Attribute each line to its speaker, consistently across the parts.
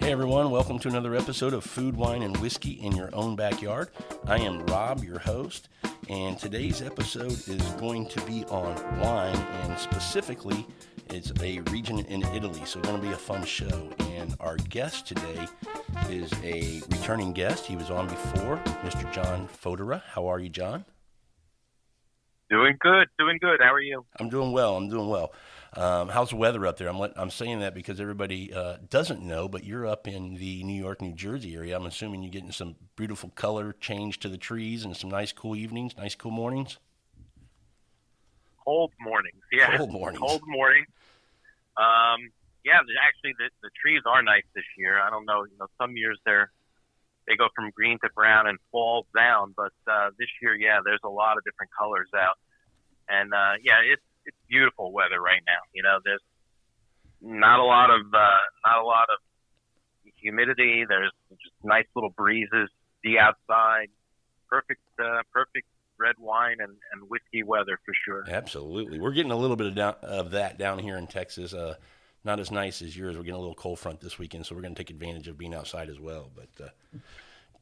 Speaker 1: Hey everyone, welcome to another episode of Food, Wine, and Whiskey in Your Own Backyard. I am Rob, your host, and today's episode is going to be on wine, and specifically, it's a region in Italy, so it's going to be a fun show. And our guest today is a returning guest. He was on before, Mr. John Fodera. How are you, John?
Speaker 2: Doing good. How are you?
Speaker 1: I'm doing well. How's the weather up there? I'm saying that because everybody doesn't know, but you're up in the New York, New Jersey area. I'm assuming you're getting some beautiful color change to the trees and some nice cool evenings, nice cool mornings.
Speaker 2: Cold mornings, yeah.
Speaker 1: Cold mornings.
Speaker 2: Actually, the trees are nice this year. I don't know. Some years they go from green to brown and fall down, but this year, there's a lot of different colors out, and it's beautiful weather right now. There's not a lot of humidity. There's just nice little breezes. Be outside, perfect red wine and whiskey weather for sure.
Speaker 1: Absolutely, we're getting a little bit of that down here in Texas. Not as nice as yours. We're getting a little cold front this weekend, so we're going to take advantage of being outside as well. But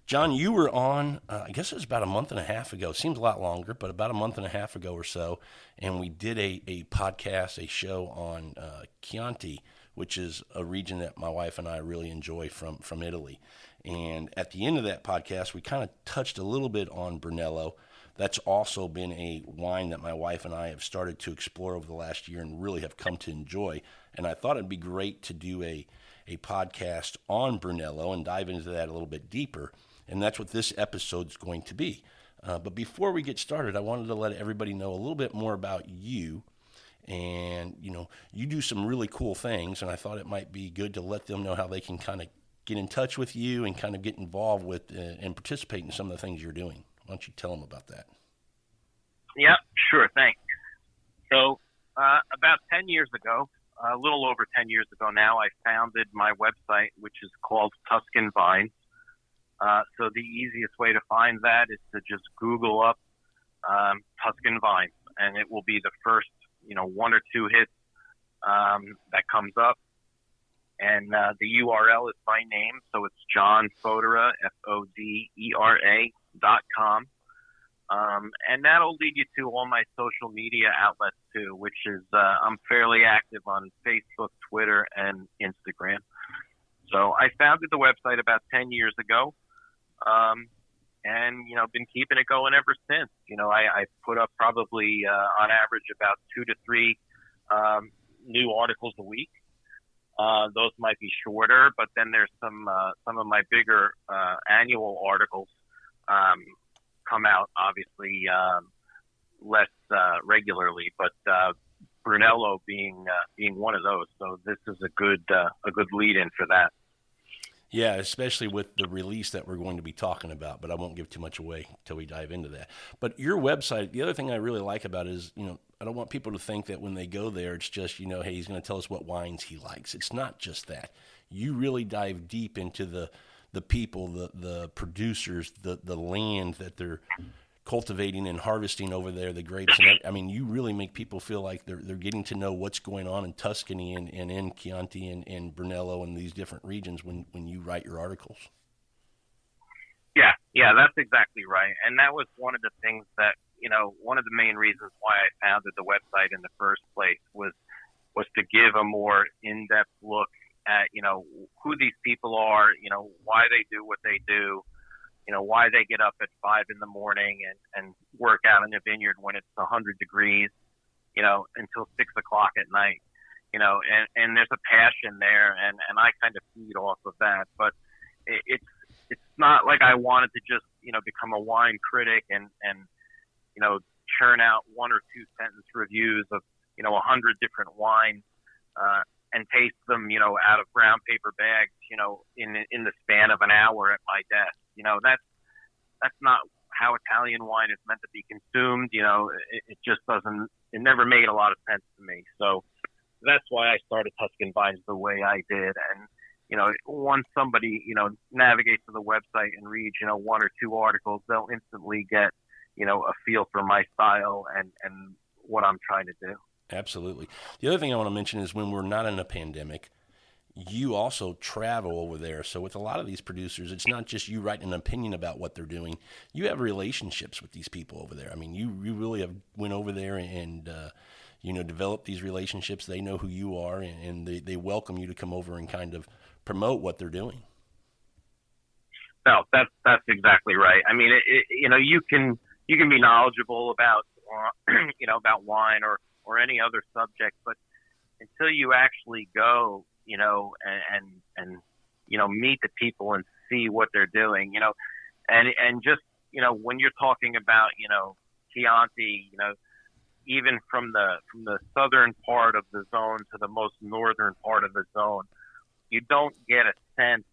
Speaker 1: John, you were on, I guess it was about a month and a half ago. It seems a lot longer, but about a month and a half ago or so, and we did a podcast, a show on Chianti, which is a region that my wife and I really enjoy from Italy. And at the end of that podcast, we kind of touched a little bit on Brunello. That's also been a wine that my wife and I have started to explore over the last year and really have come to enjoy. And I thought it'd be great to do a podcast on Brunello and dive into that a little bit deeper. And that's what this episode's going to be. But before we get started, I wanted to let everybody know a little bit more about you. And, you do some really cool things, and I thought it might be good to let them know how they can kind of get in touch with you and kind of get involved with and participate in some of the things you're doing. Why don't you tell them about that?
Speaker 2: Yeah, sure. Thanks. So about 10 years ago, a little over 10 years ago now, I founded my website, which is called Tuscan Vines. So the easiest way to find that is to just Google up Tuscan Vines, and it will be the first, one or two hits that comes up. And the URL is my name, so it's John Fodera, Fodera.com. And that'll lead you to all my social media outlets too, which is I'm fairly active on Facebook, Twitter, and Instagram. So I founded the website about 10 years ago, and been keeping it going ever since. I put up probably on average about 2 to 3 new articles a week. Those might be shorter, but then there's some of my bigger annual articles come out, obviously less regularly, but Brunello being one of those. So this is a good lead-in for that.
Speaker 1: Yeah, especially with the release that we're going to be talking about, but I won't give too much away until we dive into that. But your website, the other thing I really like about it is, I don't want people to think that when they go there, it's just, hey, he's going to tell us what wines he likes. It's not just that. You really dive deep into the people, the producers, the land that they're cultivating and harvesting over there, the grapes. And you really make people feel like they're getting to know what's going on in Tuscany and in Chianti and Brunello and these different regions when you write your articles.
Speaker 2: Yeah, that's exactly right. And that was one of the things that, one of the main reasons why I founded the website in the first place was to give a more in-depth look at, who these people are, why they do what they do, why they get up at 5 a.m. and work out in the vineyard when it's 100 degrees, until 6 o'clock at night, and there's a passion there, and I kind of feed off of that. But it's not like I wanted to just, become a wine critic and churn out 1 or 2 sentence reviews of, 100 different wines, and taste them, out of brown paper bags, in the span of an hour at my desk. That's not how Italian wine is meant to be consumed. It just doesn't, it never made a lot of sense to me. So that's why I started Tuscan Vines the way I did. And, once somebody, navigates to the website and reads, 1 or 2 articles, they'll instantly get, a feel for my style and what I'm trying to do.
Speaker 1: Absolutely. The other thing I want to mention is when we're not in a pandemic, you also travel over there. So with a lot of these producers, it's not just you writing an opinion about what they're doing. You have relationships with these people over there. I mean, you really have went over there and developed these relationships. They know who you are, and they welcome you to come over and kind of promote what they're doing.
Speaker 2: No, that's exactly right. I mean, you can be knowledgeable about about wine or any other subject, but until you actually go, and meet the people and see what they're doing, and just when you're talking about Chianti, even from the southern part of the zone to the most northern part of the zone, you don't get a sense.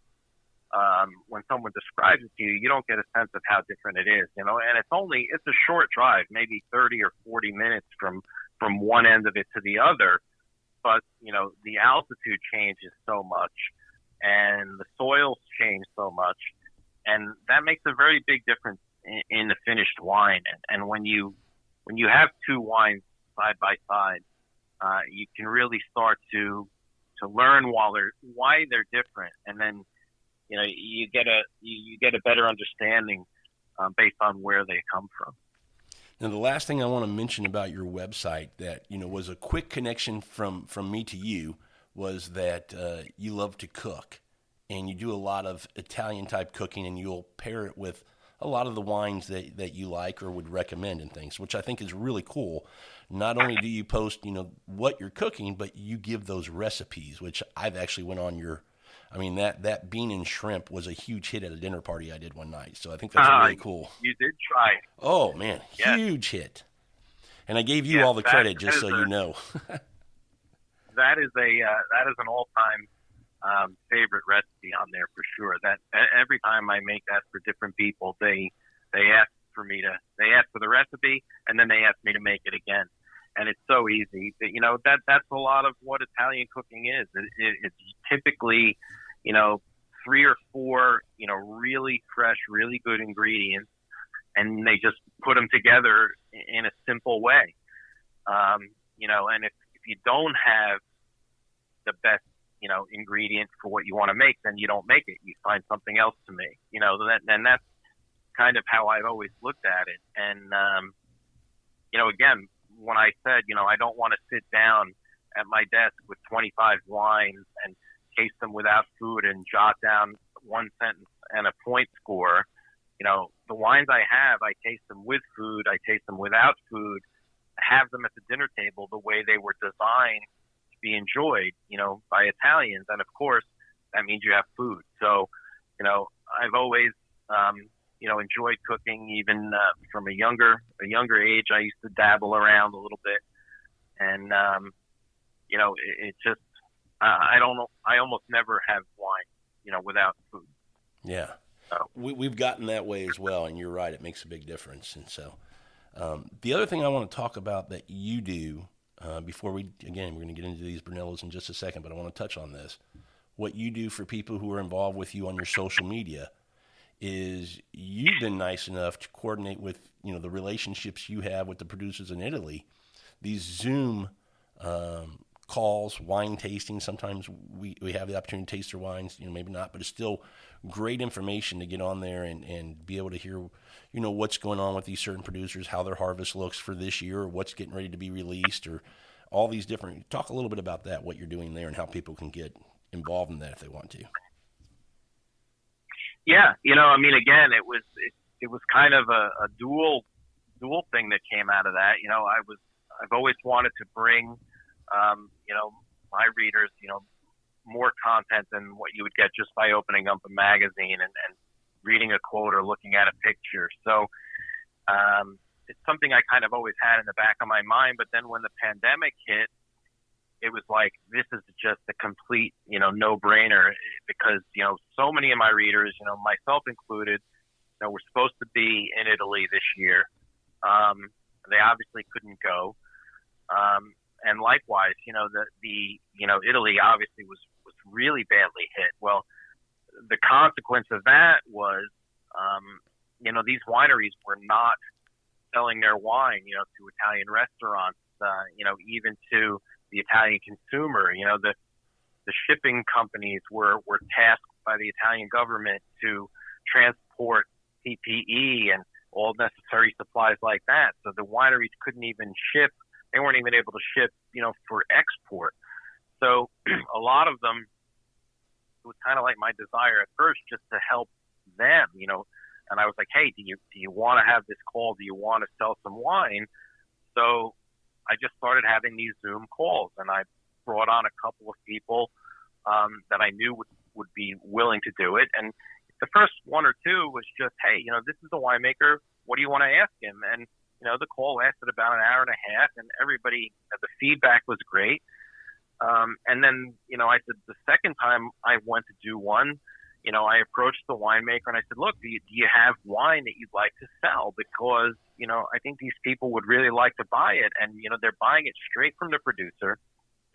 Speaker 2: When someone describes it to you, you don't get a sense of how different it is, and it's a short drive, maybe 30 or 40 minutes from one end of it to the other. But, the altitude changes so much and the soils change so much. And that makes a very big difference in the finished wine. And when you have two wines side by side, you can really start to learn why they're different. And then, you get a better understanding based on where they come from.
Speaker 1: Now, the last thing I want to mention about your website that, was a quick connection from me to you was that you love to cook, and you do a lot of Italian-type cooking, and you'll pair it with a lot of the wines that you like or would recommend and things, which I think is really cool. Not only do you post, what you're cooking, but you give those recipes, which I've actually went on that bean and shrimp was a huge hit at a dinner party I did one night. So I think that's really cool.
Speaker 2: You did try.
Speaker 1: Oh, man, yes. Huge hit. And I gave you all the credit, just so you know.
Speaker 2: That is an all-time favorite recipe on there for sure. That every time I make that for different people, they ask for the recipe, and then they ask me to make it again. And it's so easy. That's a lot of what Italian cooking is. It's typically, 3 or 4, really fresh, really good ingredients, and they just put them together in a simple way. And if you don't have the best, ingredient for what you want to make, then you don't make it. You find something else to make, and that's kind of how I've always looked at it. And, again, when I said, I don't want to sit down at my desk with 25 wines and taste them without food and jot down one sentence and a point score, the wines I have, I taste them with food, I taste them without food, have them at the dinner table the way they were designed to be enjoyed, by Italians. And of course, that means you have food. So, I've always, enjoyed cooking even from a younger age. I used to dabble around a little bit, and it just I don't know. I almost never have wine, without food.
Speaker 1: Yeah, so. We've gotten that way as well, and you're right. It makes a big difference. And so, the other thing I want to talk about that you do before we're going to get into these Brunellos in just a second, but I want to touch on this. What you do for people who are involved with you on your social media is you've been nice enough to coordinate with, the relationships you have with the producers in Italy, these Zoom calls, wine tasting. Sometimes we have the opportunity to taste their wines, maybe not, but it's still great information to get on there and be able to hear, what's going on with these certain producers, how their harvest looks for this year, or what's getting ready to be released, or all these different. Talk a little bit about that, what you're doing there, and how people can get involved in that if they want to.
Speaker 2: Yeah, again, it was kind of a dual thing that came out of that. I've always wanted to bring, my readers, more content than what you would get just by opening up a magazine and reading a quote or looking at a picture. So, it's something I kind of always had in the back of my mind. But then when the pandemic hit, it was like, this is just a complete, no-brainer, because, so many of my readers, myself included, were supposed to be in Italy this year. They obviously couldn't go. And likewise, Italy obviously was really badly hit. Well, the consequence of that was, these wineries were not selling their wine, to Italian restaurants, even to the Italian consumer. the shipping companies were tasked by the Italian government to transport PPE and all necessary supplies like that. So the wineries couldn't even ship. They weren't even able to ship, for export. So a lot of them, it was kind of like my desire at first just to help them, and I was like, hey, do you want to have this call? Do you want to sell some wine? So I just started having these Zoom calls, and I brought on a couple of people that I knew would be willing to do it. And the first one or two was just, hey, this is the winemaker. What do you want to ask him? And, the call lasted about an hour and a half, and everybody, the feedback was great. And then, I said the second time I went to do one, I approached the winemaker and I said, look, do you have wine that you'd like to sell? Because, I think these people would really like to buy it. And, they're buying it straight from the producer.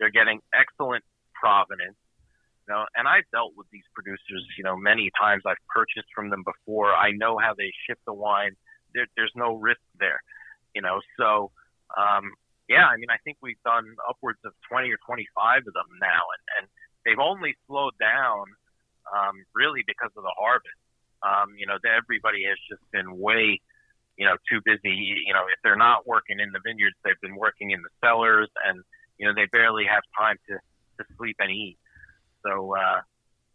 Speaker 2: They're getting excellent provenance. And I've dealt with these producers, many times. I've purchased from them before. I know how they ship the wine. There's no risk there, So, I think we've done upwards of 20 or 25 of them now, and they've only slowed down really because of the harvest. Everybody has just been way, too busy. If they're not working in the vineyards, they've been working in the cellars, and they barely have time to sleep and eat. So,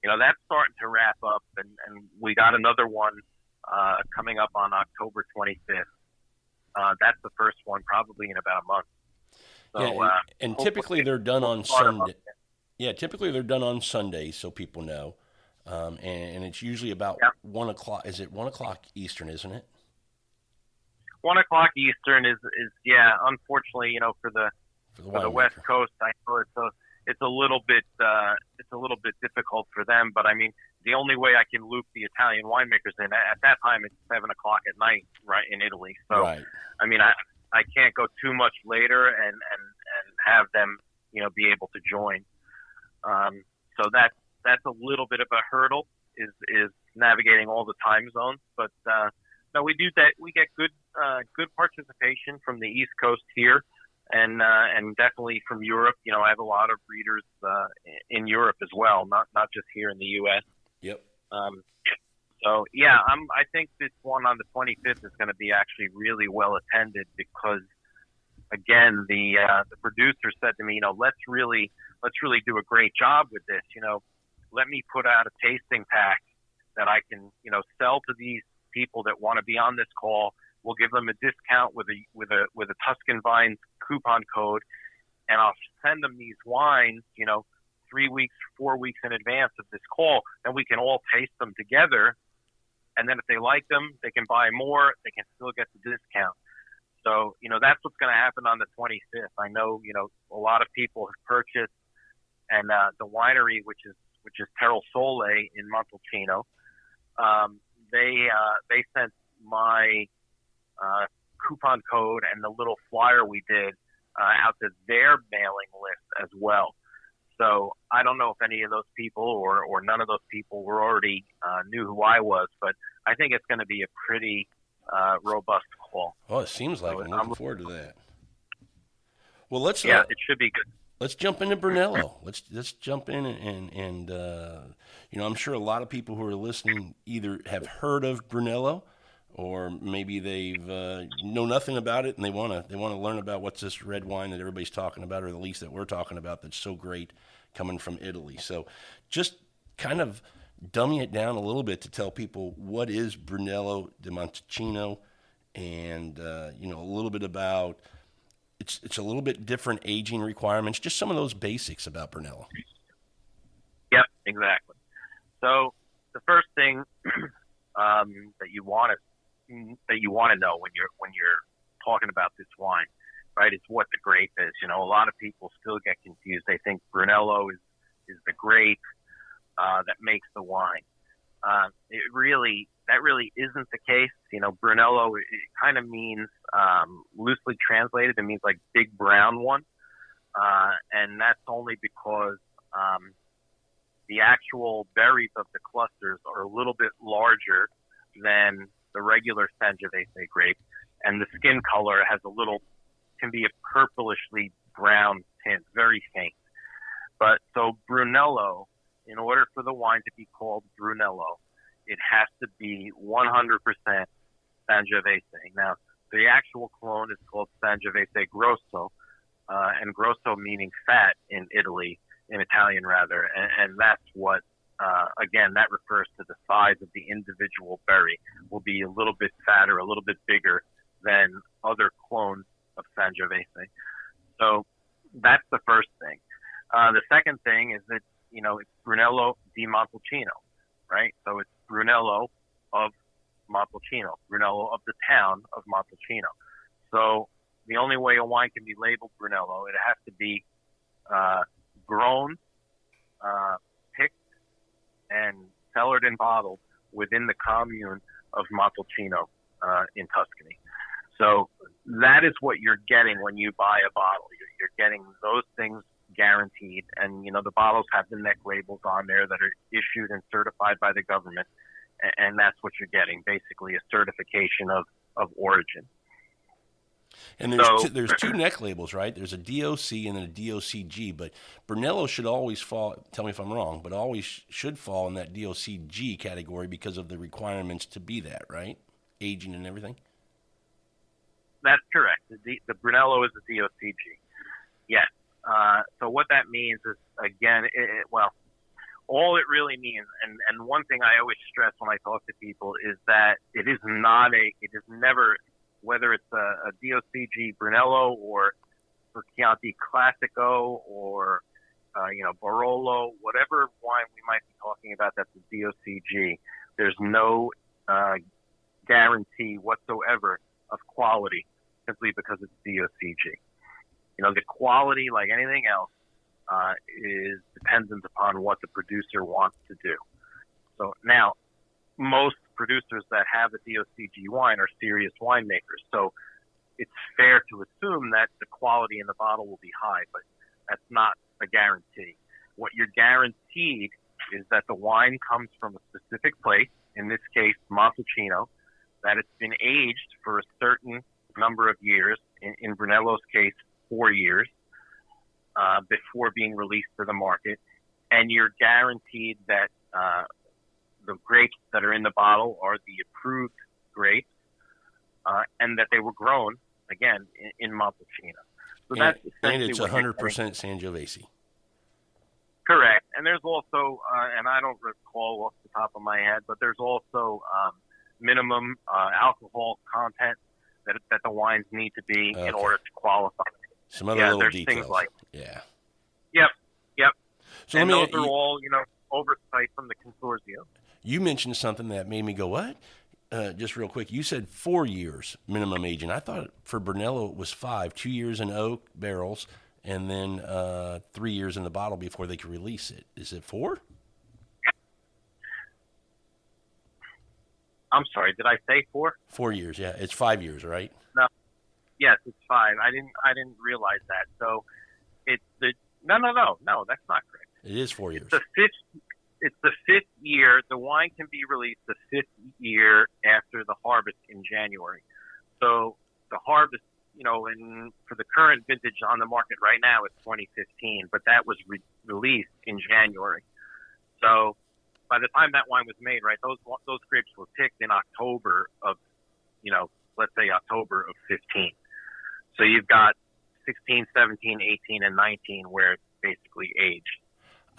Speaker 2: that's starting to wrap up, and we got another one coming up on October 25th. That's the first one, probably in about a month. So,
Speaker 1: and typically they're done on Sunday. Yeah, typically they're done on Sunday, so people know. And it's usually about 1 o'clock. Is it 1 o'clock Eastern, isn't it?
Speaker 2: 1 o'clock Eastern is unfortunately, for the West Coast, I know it's a little bit difficult for them. But I mean, the only way I can loop the Italian winemakers in at that time it's 7 o'clock at night, right, in Italy. So right. I mean, I can't go too much later and have them, be able to join. So that's a little bit of a hurdle is navigating all the time zones. But no, we do that. We get good participation from the East Coast here, and definitely from Europe. I have a lot of readers in Europe as well, not just here in the U.S.
Speaker 1: Yep.
Speaker 2: So yeah, I think this one on the 25th is going to be actually really well attended because, again, the producer said to me, let's really do a great job with this. Let me put out a tasting pack that I can, sell to these people that want to be on this call. We'll give them a discount with a Tuscan Vines coupon code, and I'll send them these wines, 3 weeks, 4 weeks in advance of this call, and we can all taste them together. And then if they like them, they can buy more. They can still get the discount. So, that's what's going to happen on the 25th. I know, a lot of people have purchased, and the winery, which is Terra Sole in Montalcino, they sent my coupon code and the little flyer we did out to their mailing list as well. So I don't know if any of those people or none of those people were already knew who I was, but I think it's going to be a pretty robust call.
Speaker 1: Oh, it seems like I'm looking forward to that. Well, it
Speaker 2: should be good.
Speaker 1: Let's jump into Brunello. Let's jump in and I'm sure a lot of people who are listening either have heard of Brunello or maybe they've know nothing about it and they want to learn about what's this red wine that everybody's talking about, or at least that we're talking about, that's so great coming from Italy. So just kind of dummy it down a little bit to tell people what is Brunello di Montalcino, and a little bit about it's a little bit different aging requirements, just some of those basics about Brunello.
Speaker 2: Yep, exactly. So the first thing that you want to know when you're talking about this wine, right, is what the grape is. A lot of people still get confused. They think Brunello is the grape that makes the wine. That really isn't the case. Brunello, it kind of means, loosely translated, it means like big brown one. And that's only because the actual berries of the clusters are a little bit larger than the regular Sangiovese grape, and the skin color can be a purplishly brown tint, very faint. But so Brunello, in order for the wine to be called Brunello, it has to be 100% Sangiovese. Now, the actual clone is called Sangiovese Grosso, and Grosso meaning fat in Italy, in Italian rather, and that's what, again, that refers to the size of the individual berry. Will be a little bit fatter, a little bit bigger than other clones of Sangiovese. So that's the first thing. The second thing is that, it's Brunello di Montalcino, right? So it's Brunello of Montalcino, Brunello of the town of Montalcino. So the only way a wine can be labeled Brunello, it has to be grown, picked, and cellared and bottled within the commune of Montalcino in Tuscany. So that is what you're getting when you buy a bottle. You're getting those things guaranteed, and the bottles have the neck labels on there that are issued and certified by the government, and that's what you're getting, basically a certification of origin.
Speaker 1: And there's two neck labels, right? There's a DOC and then a DOCG, but Brunello should always fall, tell me if I'm wrong, but always should fall in that DOCG category because of the requirements to be that, right? Aging and everything?
Speaker 2: That's correct. The Brunello is a DOCG. Yes. So what that means is, again, all it really means, and one thing I always stress when I talk to people is that it is never, whether it's a DOCG Brunello or for Chianti Classico or, Barolo, whatever wine we might be talking about that's a DOCG, there's no guarantee whatsoever of quality simply because it's DOCG. The quality, like anything else, is dependent upon what the producer wants to do. So now, most producers that have a DOCG wine are serious winemakers. So it's fair to assume that the quality in the bottle will be high, but that's not a guarantee. What you're guaranteed is that the wine comes from a specific place, in this case, Montalcino, that it's been aged for a certain number of years, in Brunello's case, 4 years, before being released to the market, and you're guaranteed that the grapes that are in the bottle are the approved grapes, and that they were grown, again, in Montalcino. So that's essentially
Speaker 1: it's 100% Sangiovese.
Speaker 2: Correct. And there's also, and I don't recall off the top of my head, but there's also minimum alcohol content that the wines need to be in order to qualify.
Speaker 1: Some other little
Speaker 2: there's
Speaker 1: details.
Speaker 2: Things like,
Speaker 1: yeah.
Speaker 2: Yep.
Speaker 1: So
Speaker 2: and those are all, oversight from the consortium.
Speaker 1: You mentioned something that made me go, what? Just real quick. You said 4 years minimum aging. I thought for Brunello it was 5, 2 years in oak barrels, and then 3 years in the bottle before they could release it. Is it 4?
Speaker 2: I'm sorry, did I say 4?
Speaker 1: 4 years, yeah. It's 5 years, right?
Speaker 2: No. Yes, it's 5. I didn't realize that. So it's no, that's not correct.
Speaker 1: It is 4 years.
Speaker 2: It's the fifth year. The wine can be released the 5th year after the harvest in January. So the harvest, for the current vintage on the market right now is 2015, but that was released in January. So by the time that wine was made, right, those grapes were picked in October of, let's say October of 15. So you've got 16, 17, 18, and 19 where it's basically aged.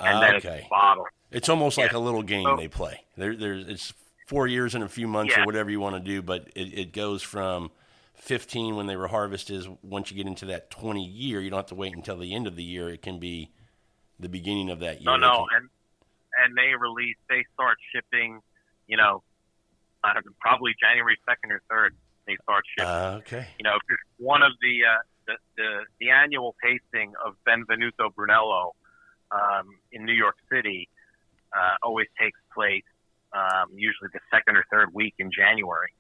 Speaker 2: And then it's bottled.
Speaker 1: It's almost like a little game they play. It's 4 years and a few months or whatever you want to do, but it goes from 15 when they were harvested. Once you get into that 20 year, you don't have to wait until the end of the year. It can be the beginning of that year.
Speaker 2: No, and they start shipping, probably January 2nd or 3rd. They start shipping.
Speaker 1: Okay.
Speaker 2: One of the annual tasting of Benvenuto Brunello in New York City always takes place usually the 2nd or 3rd week in January.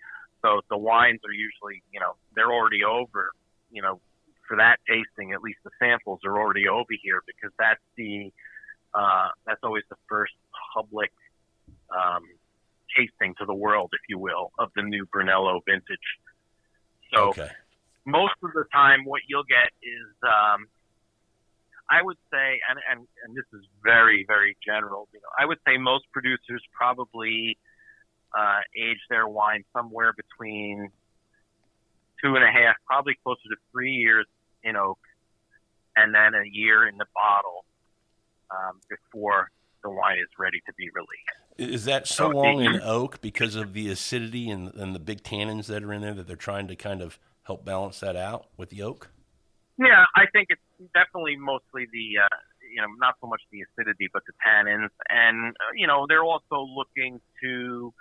Speaker 2: So the wines are usually, they're already over, for that tasting. At least the samples are already over here because that's always the first public tasting to the world, if you will, of the new Brunello vintage. So most of the time what you'll get is I would say, and this is very, very general, I would say most producers probably age their wine somewhere between 2.5, probably closer to 3 years in oak, and then a year in the bottle before the wine is ready to be released.
Speaker 1: Is that so long in oak because of the acidity and the big tannins that are in there that they're trying to kind of help balance that out with the oak?
Speaker 2: Yeah, I think it's definitely mostly the, not so much the acidity, but the tannins. And, they're also looking to,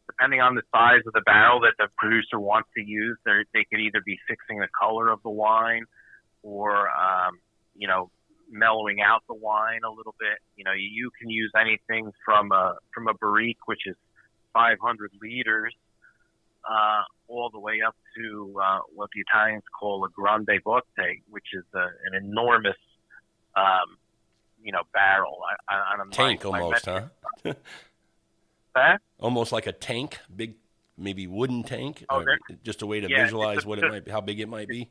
Speaker 2: depending on the size of the barrel that the producer wants to use, they could either be fixing the color of the wine or, mellowing out the wine a little bit. You can use anything from a barrique, which is 500 liters, all the way up to what the Italians call a grande botte, which is an enormous, barrel.
Speaker 1: Tank almost, huh? Almost like a tank, big, maybe wooden tank. Just a way to visualize what it might be, how big it might be.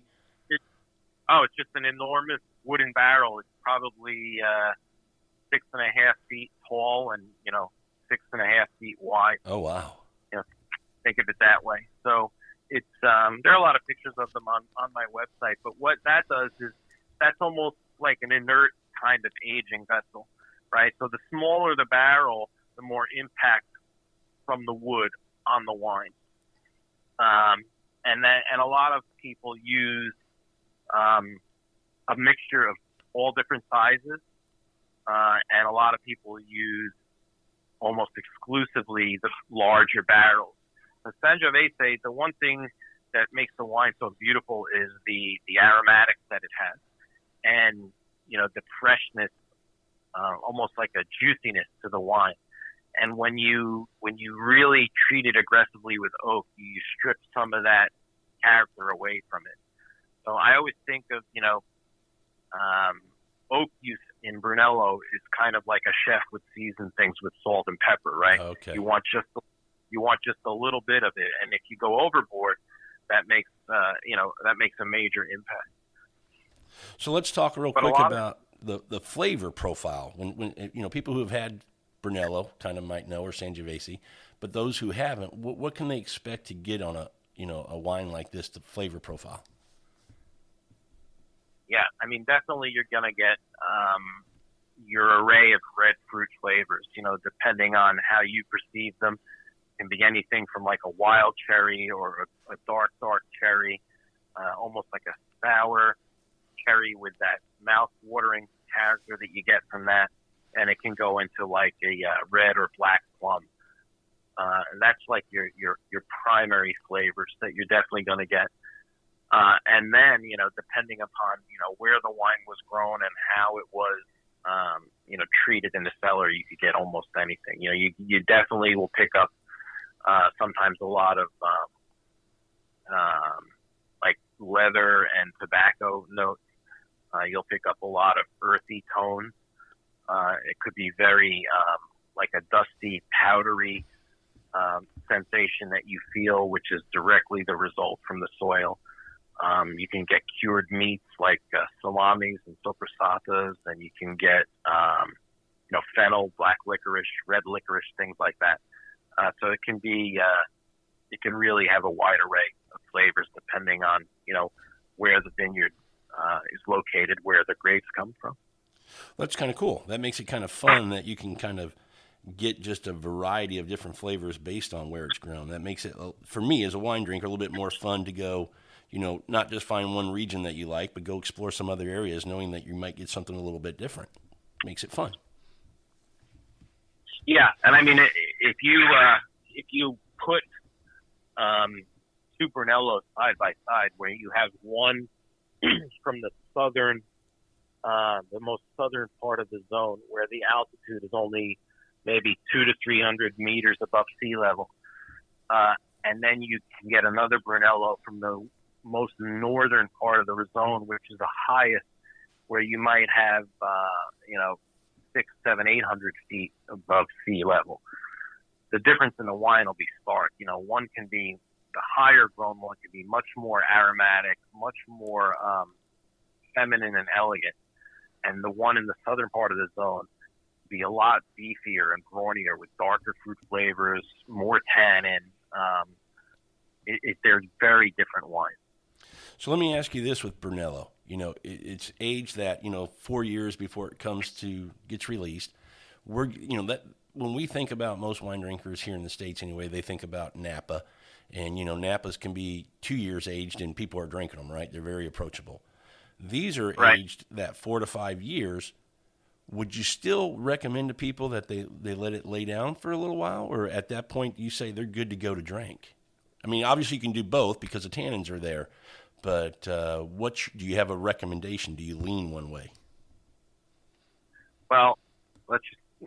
Speaker 2: It's just an enormous wooden barrel. It's probably 6.5 feet tall and 6.5 feet wide.
Speaker 1: Oh wow!
Speaker 2: Think of it that way. So it's there are a lot of pictures of them on my website. But what that does is that's almost like an inert kind of aging vessel, right? So the smaller the barrel, the more impact from the wood on the wine. And a lot of people use a mixture of all different sizes, and a lot of people use almost exclusively the larger barrels. The Sangiovese, the one thing that makes the wine so beautiful is the aromatics that it has, and the freshness, almost like a juiciness to the wine. And when you really treat it aggressively with oak, you strip some of that character away from it. So I always think of oak use in Brunello is kind of like a chef would season things with salt and pepper, right?
Speaker 1: Okay.
Speaker 2: You want just a little bit of it, and if you go overboard, that makes a major impact.
Speaker 1: So let's talk real quick about the flavor profile. When people who have had Brunello kind of might know, or Sangiovese, but those who haven't, what can they expect to get on a wine like this, the flavor profile?
Speaker 2: Yeah, definitely you're going to get your array of red fruit flavors, depending on how you perceive them. It can be anything from like a wild cherry or a dark cherry, almost like a sour cherry with that mouth-watering character that you get from that. And it can go into like a red or black plum. And that's like your primary flavors that you're definitely going to get. And then, depending upon, where the wine was grown and how it was, treated in the cellar, you could get almost anything. You definitely will pick up sometimes a lot of like leather and tobacco notes. You'll pick up a lot of earthy tones. It could be very like a dusty, powdery sensation that you feel, which is directly the result from the soil. You can get cured meats like salamis and soppressatas, and you can get fennel, black licorice, red licorice, things like that. So it can be it can really have a wide array of flavors depending on where the vineyard is located, where the grapes come from.
Speaker 1: That's kind of cool. That makes it kind of fun that you can kind of get just a variety of different flavors based on where it's grown. That makes it, for me as a wine drinker, a little bit more fun to go, not just find one region that you like, but go explore some other areas, knowing that you might get something a little bit different. Makes it fun.
Speaker 2: Yeah, and if you put two Brunellos side by side, where you have one from the most southern part of the zone, where the altitude is only maybe 200 to 300 meters above sea level, and then you can get another Brunello from the most northern part of the zone, which is the highest, where you might have 600, 700, 800 feet above sea level. The difference in the wine will be stark. One can be, the higher grown one can be much more aromatic, much more feminine and elegant, and the one in the southern part of the zone be a lot beefier and brawnier with darker fruit flavors, more tannin. They're very different wines.
Speaker 1: So let me ask you this with Brunello. It's aged that, 4 years before it gets released. That when we think about most wine drinkers here in the States anyway, they think about Napa. And, Napas can be 2 years aged and people are drinking them, right? They're very approachable. These are aged that 4 to 5 years. Would you still recommend to people that they let it lay down for a little while? Or at that point, you say they're good to go to drink? I mean, obviously you can do both because the tannins are there. But do you have a recommendation? Do you lean one way?
Speaker 2: Well, let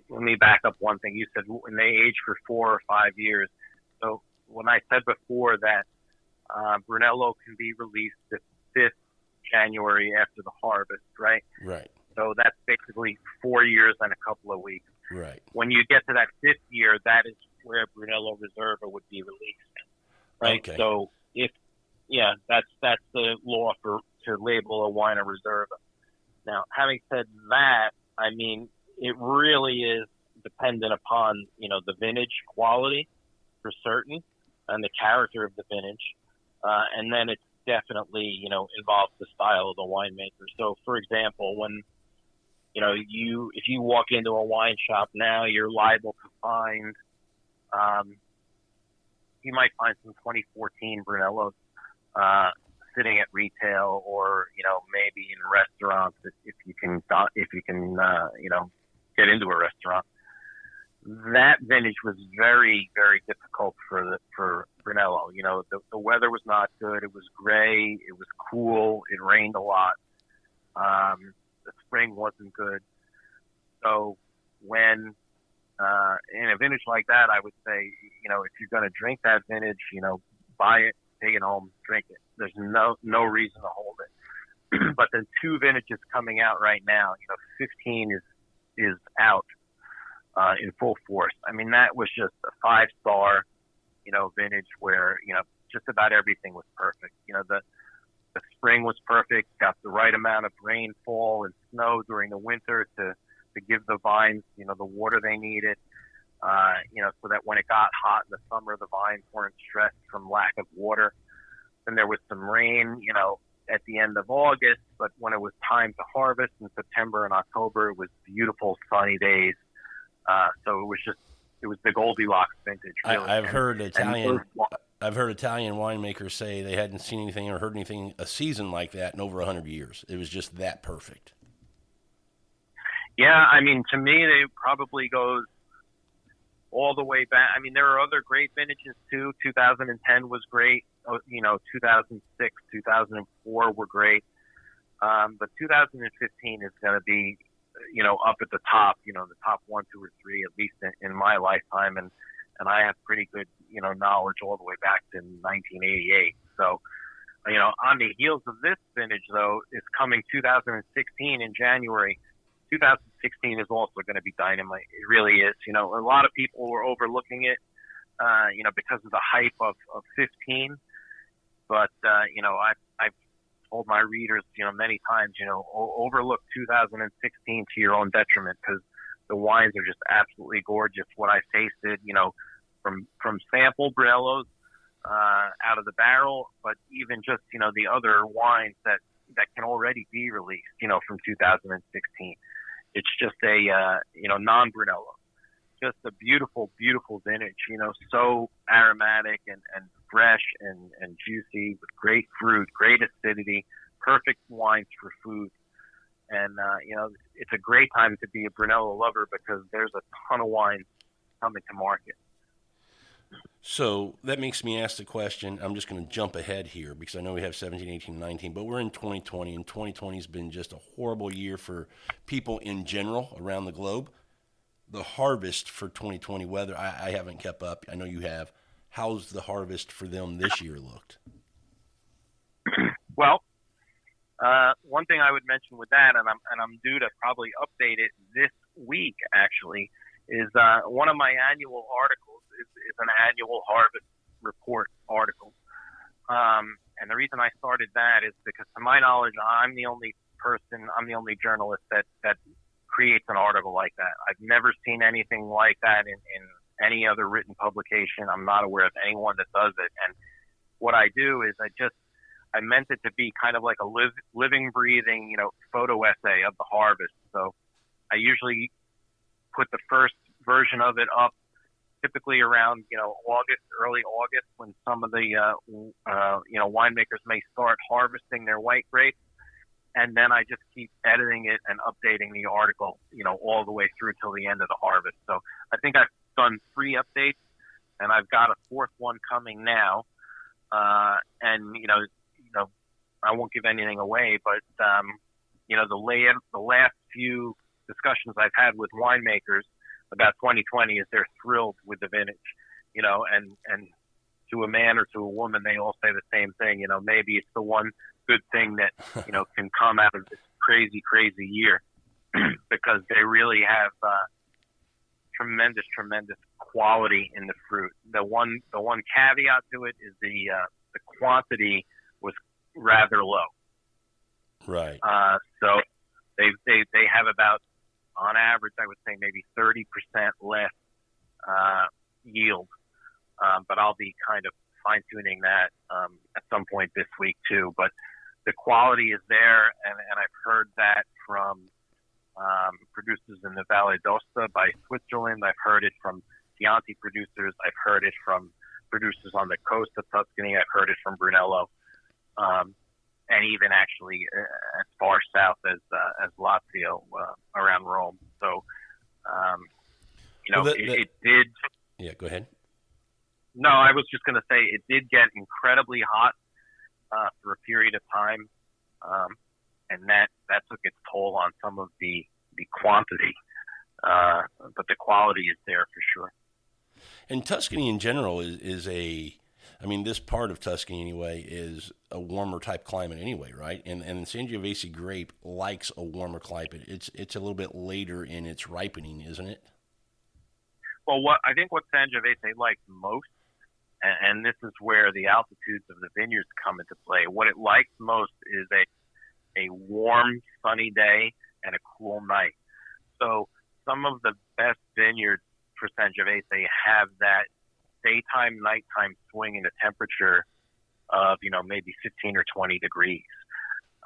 Speaker 2: me back up one thing. You said when they age for 4 or 5 years. So when I said before that Brunello can be released the 5th January after the harvest, right?
Speaker 1: Right.
Speaker 2: So that's basically 4 years and a couple of weeks.
Speaker 1: Right.
Speaker 2: When you get to that 5th year, that is where Brunello Reserva would be released, right?
Speaker 1: Okay.
Speaker 2: So that's the law to label a wine a Reserva. Now, having said that, I mean, it really is dependent upon, the vintage quality for certain and the character of the vintage. And then it's definitely, involves the style of the winemaker. So, for example, when, if you walk into a wine shop now, you're liable to find, you might find some 2014 Brunellos sitting at retail, or maybe in restaurants if you can get into a restaurant. That vintage was very, very difficult for Brunello. The weather was not good. It was gray. It was cool. It rained a lot. The spring wasn't good. So when in a vintage like that, I would say, if you're going to drink that vintage, buy it, take it home, drink it. There's no reason to hold it. But the 2 vintages coming out right now, 15 is out in full force. I mean, that was just a 5-star, vintage where, just about everything was perfect. The spring was perfect, got the right amount of rainfall and snow during the winter to give the vines, the water they needed. So that when it got hot in the summer, the vines weren't stressed from lack of water. And there was some rain, at the end of August, but when it was time to harvest in September and October, it was beautiful sunny days. So it was the Goldilocks vintage. Really.
Speaker 1: I've heard Italian winemakers say they hadn't seen anything or heard anything a season like that in over 100 years. It was just that perfect.
Speaker 2: Yeah, I mean, to me, it probably goes all the way back. I mean, there are other great vintages too. 2010 was great. 2006, 2004 were great. But 2015 is going to be, up at the top, the top 1, 2, or 3, at least in my lifetime. And I have pretty good, knowledge all the way back to 1988. So, on the heels of this vintage, though, is coming 2016 in January. 2016 is also going to be dynamite. It really is. A lot of people were overlooking it, because of the hype of 15. But, I've told my readers, many times, overlook 2016 to your own detriment, because the wines are just absolutely gorgeous. What I tasted, from sample Brunellos out of the barrel, but even just, the other wines that can already be released, from 2016. It's just a, non-Brunello. Just a beautiful, beautiful vintage, so aromatic and fresh and juicy with great fruit, great acidity, perfect wines for food. And, it's a great time to be a Brunello lover because there's a ton of wines coming to market.
Speaker 1: So that makes me ask the question. I'm just going to jump ahead here because I know we have 17, 18, 19, but we're in 2020, and 2020 has been just a horrible year for people in general around the globe. The harvest for 2020 weather, I haven't kept up. I know you have. How's the harvest for them this year looked?
Speaker 2: Well, one thing I would mention with that, and I'm due to probably update it this week actually, is one of my annual articles is an annual harvest report article. And the reason I started that is because, to my knowledge, I'm the only person, I'm the only journalist that creates an article like that. I've never seen anything like that in any other written publication. I'm not aware of anyone that does it. And what I do is I meant it to be kind of like a living, breathing, photo essay of the harvest. So I usually put the first version of it up typically around, August, early August, when some of the, winemakers may start harvesting their white grapes. And then I just keep editing it and updating the article, all the way through till the end of the harvest. So I think I've done 3 updates, and I've got a 4th one coming now. And I won't give anything away, but the last few discussions I've had with winemakers about 2020 is they're thrilled with the vintage, and to a man or to a woman, they all say the same thing. Maybe it's the one good thing that, can come out of this crazy, crazy year because they really have tremendous, tremendous quality in the fruit. The one caveat to it is the quantity was rather low.
Speaker 1: Right.
Speaker 2: So they have about, on average, I would say maybe 30% less yield. But I'll be kind of fine tuning that at some point this week too. But the quality is there, and I've heard that from producers in the Valle d'Aosta by Switzerland. I've heard it from Chianti producers. I've heard it from producers on the coast of Tuscany. I've heard it from Brunello, and even actually as far south as Lazio, around Rome. So, it did.
Speaker 1: Yeah, go ahead.
Speaker 2: No, I was just going to say it did get incredibly hot for a period of time, and that took its toll on some of the quantity, but the quality is there for sure.
Speaker 1: And Tuscany in general is this part of Tuscany anyway is a warmer type climate anyway, right? And Sangiovese grape likes a warmer climate. It's a little bit later in its ripening, isn't it?
Speaker 2: Well, I think what Sangiovese likes most, and this is where the altitudes of the vineyards come into play. What it likes most is a warm, sunny day and a cool night. So some of the best vineyards for Sangiovese have that daytime, nighttime swing in the temperature of, maybe 15 or 20 degrees.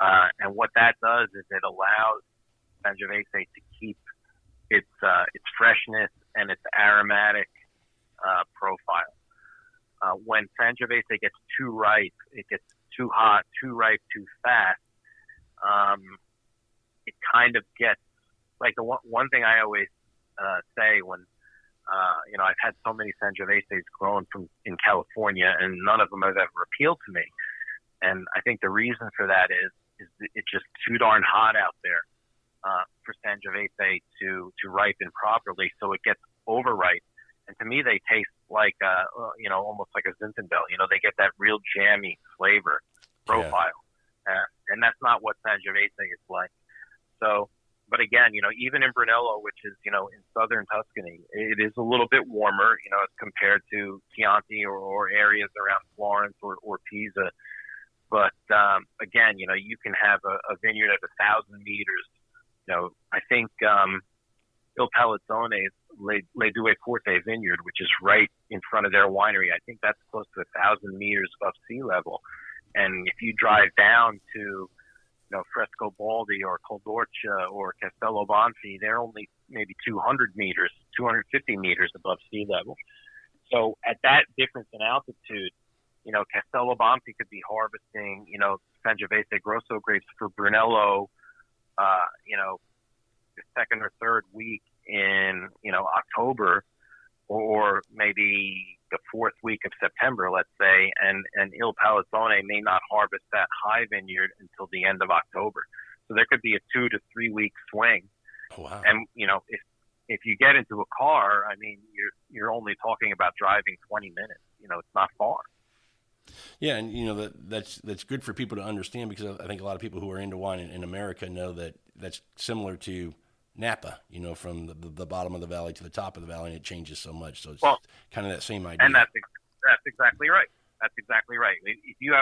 Speaker 2: And what that does is it allows Sangiovese to keep its freshness and its aromatic profile. When Sangiovese gets too ripe, it gets too hot, too ripe, too fast. It kind of gets like the one thing I always say when I've had so many Sangioveses grown in California, and none of them have ever appealed to me. And I think the reason for that is it's just too darn hot out there for Sangiovese to ripen properly, so it gets overripe. And to me, they taste like, almost like a Zinfandel. They get that real jammy flavor profile. Yeah. And that's not what Sangiovese is like. So, but again, even in Brunello, which is, in southern Tuscany, it is a little bit warmer, as compared to Chianti or areas around Florence or Pisa. But, again, you can have a vineyard at 1,000 meters. I think, Il Palazzone's Le Due Forte vineyard, which is right in front of their winery, I think that's close to 1,000 meters above sea level. And if you drive down to, Frescobaldi or Coldorcia or Castello Banfi, they're only maybe 250 meters above sea level. So at that difference in altitude, Castello Banfi could be harvesting, Sangiovese Grosso grapes for Brunello, the second or third week in, October, or maybe the 4th week of September, let's say, and Il Palazzone may not harvest that high vineyard until the end of October. So there could be a 2 to 3 week swing.
Speaker 1: Oh, wow.
Speaker 2: And, if you get into a car, you're only talking about driving 20 minutes. It's not far.
Speaker 1: Yeah, and that's good for people to understand, because I think a lot of people who are into wine in America know that that's similar to Napa, from the bottom of the valley to the top of the valley, and it changes so much. So it's kind of that same idea.
Speaker 2: And that's exactly right. That's exactly right. If you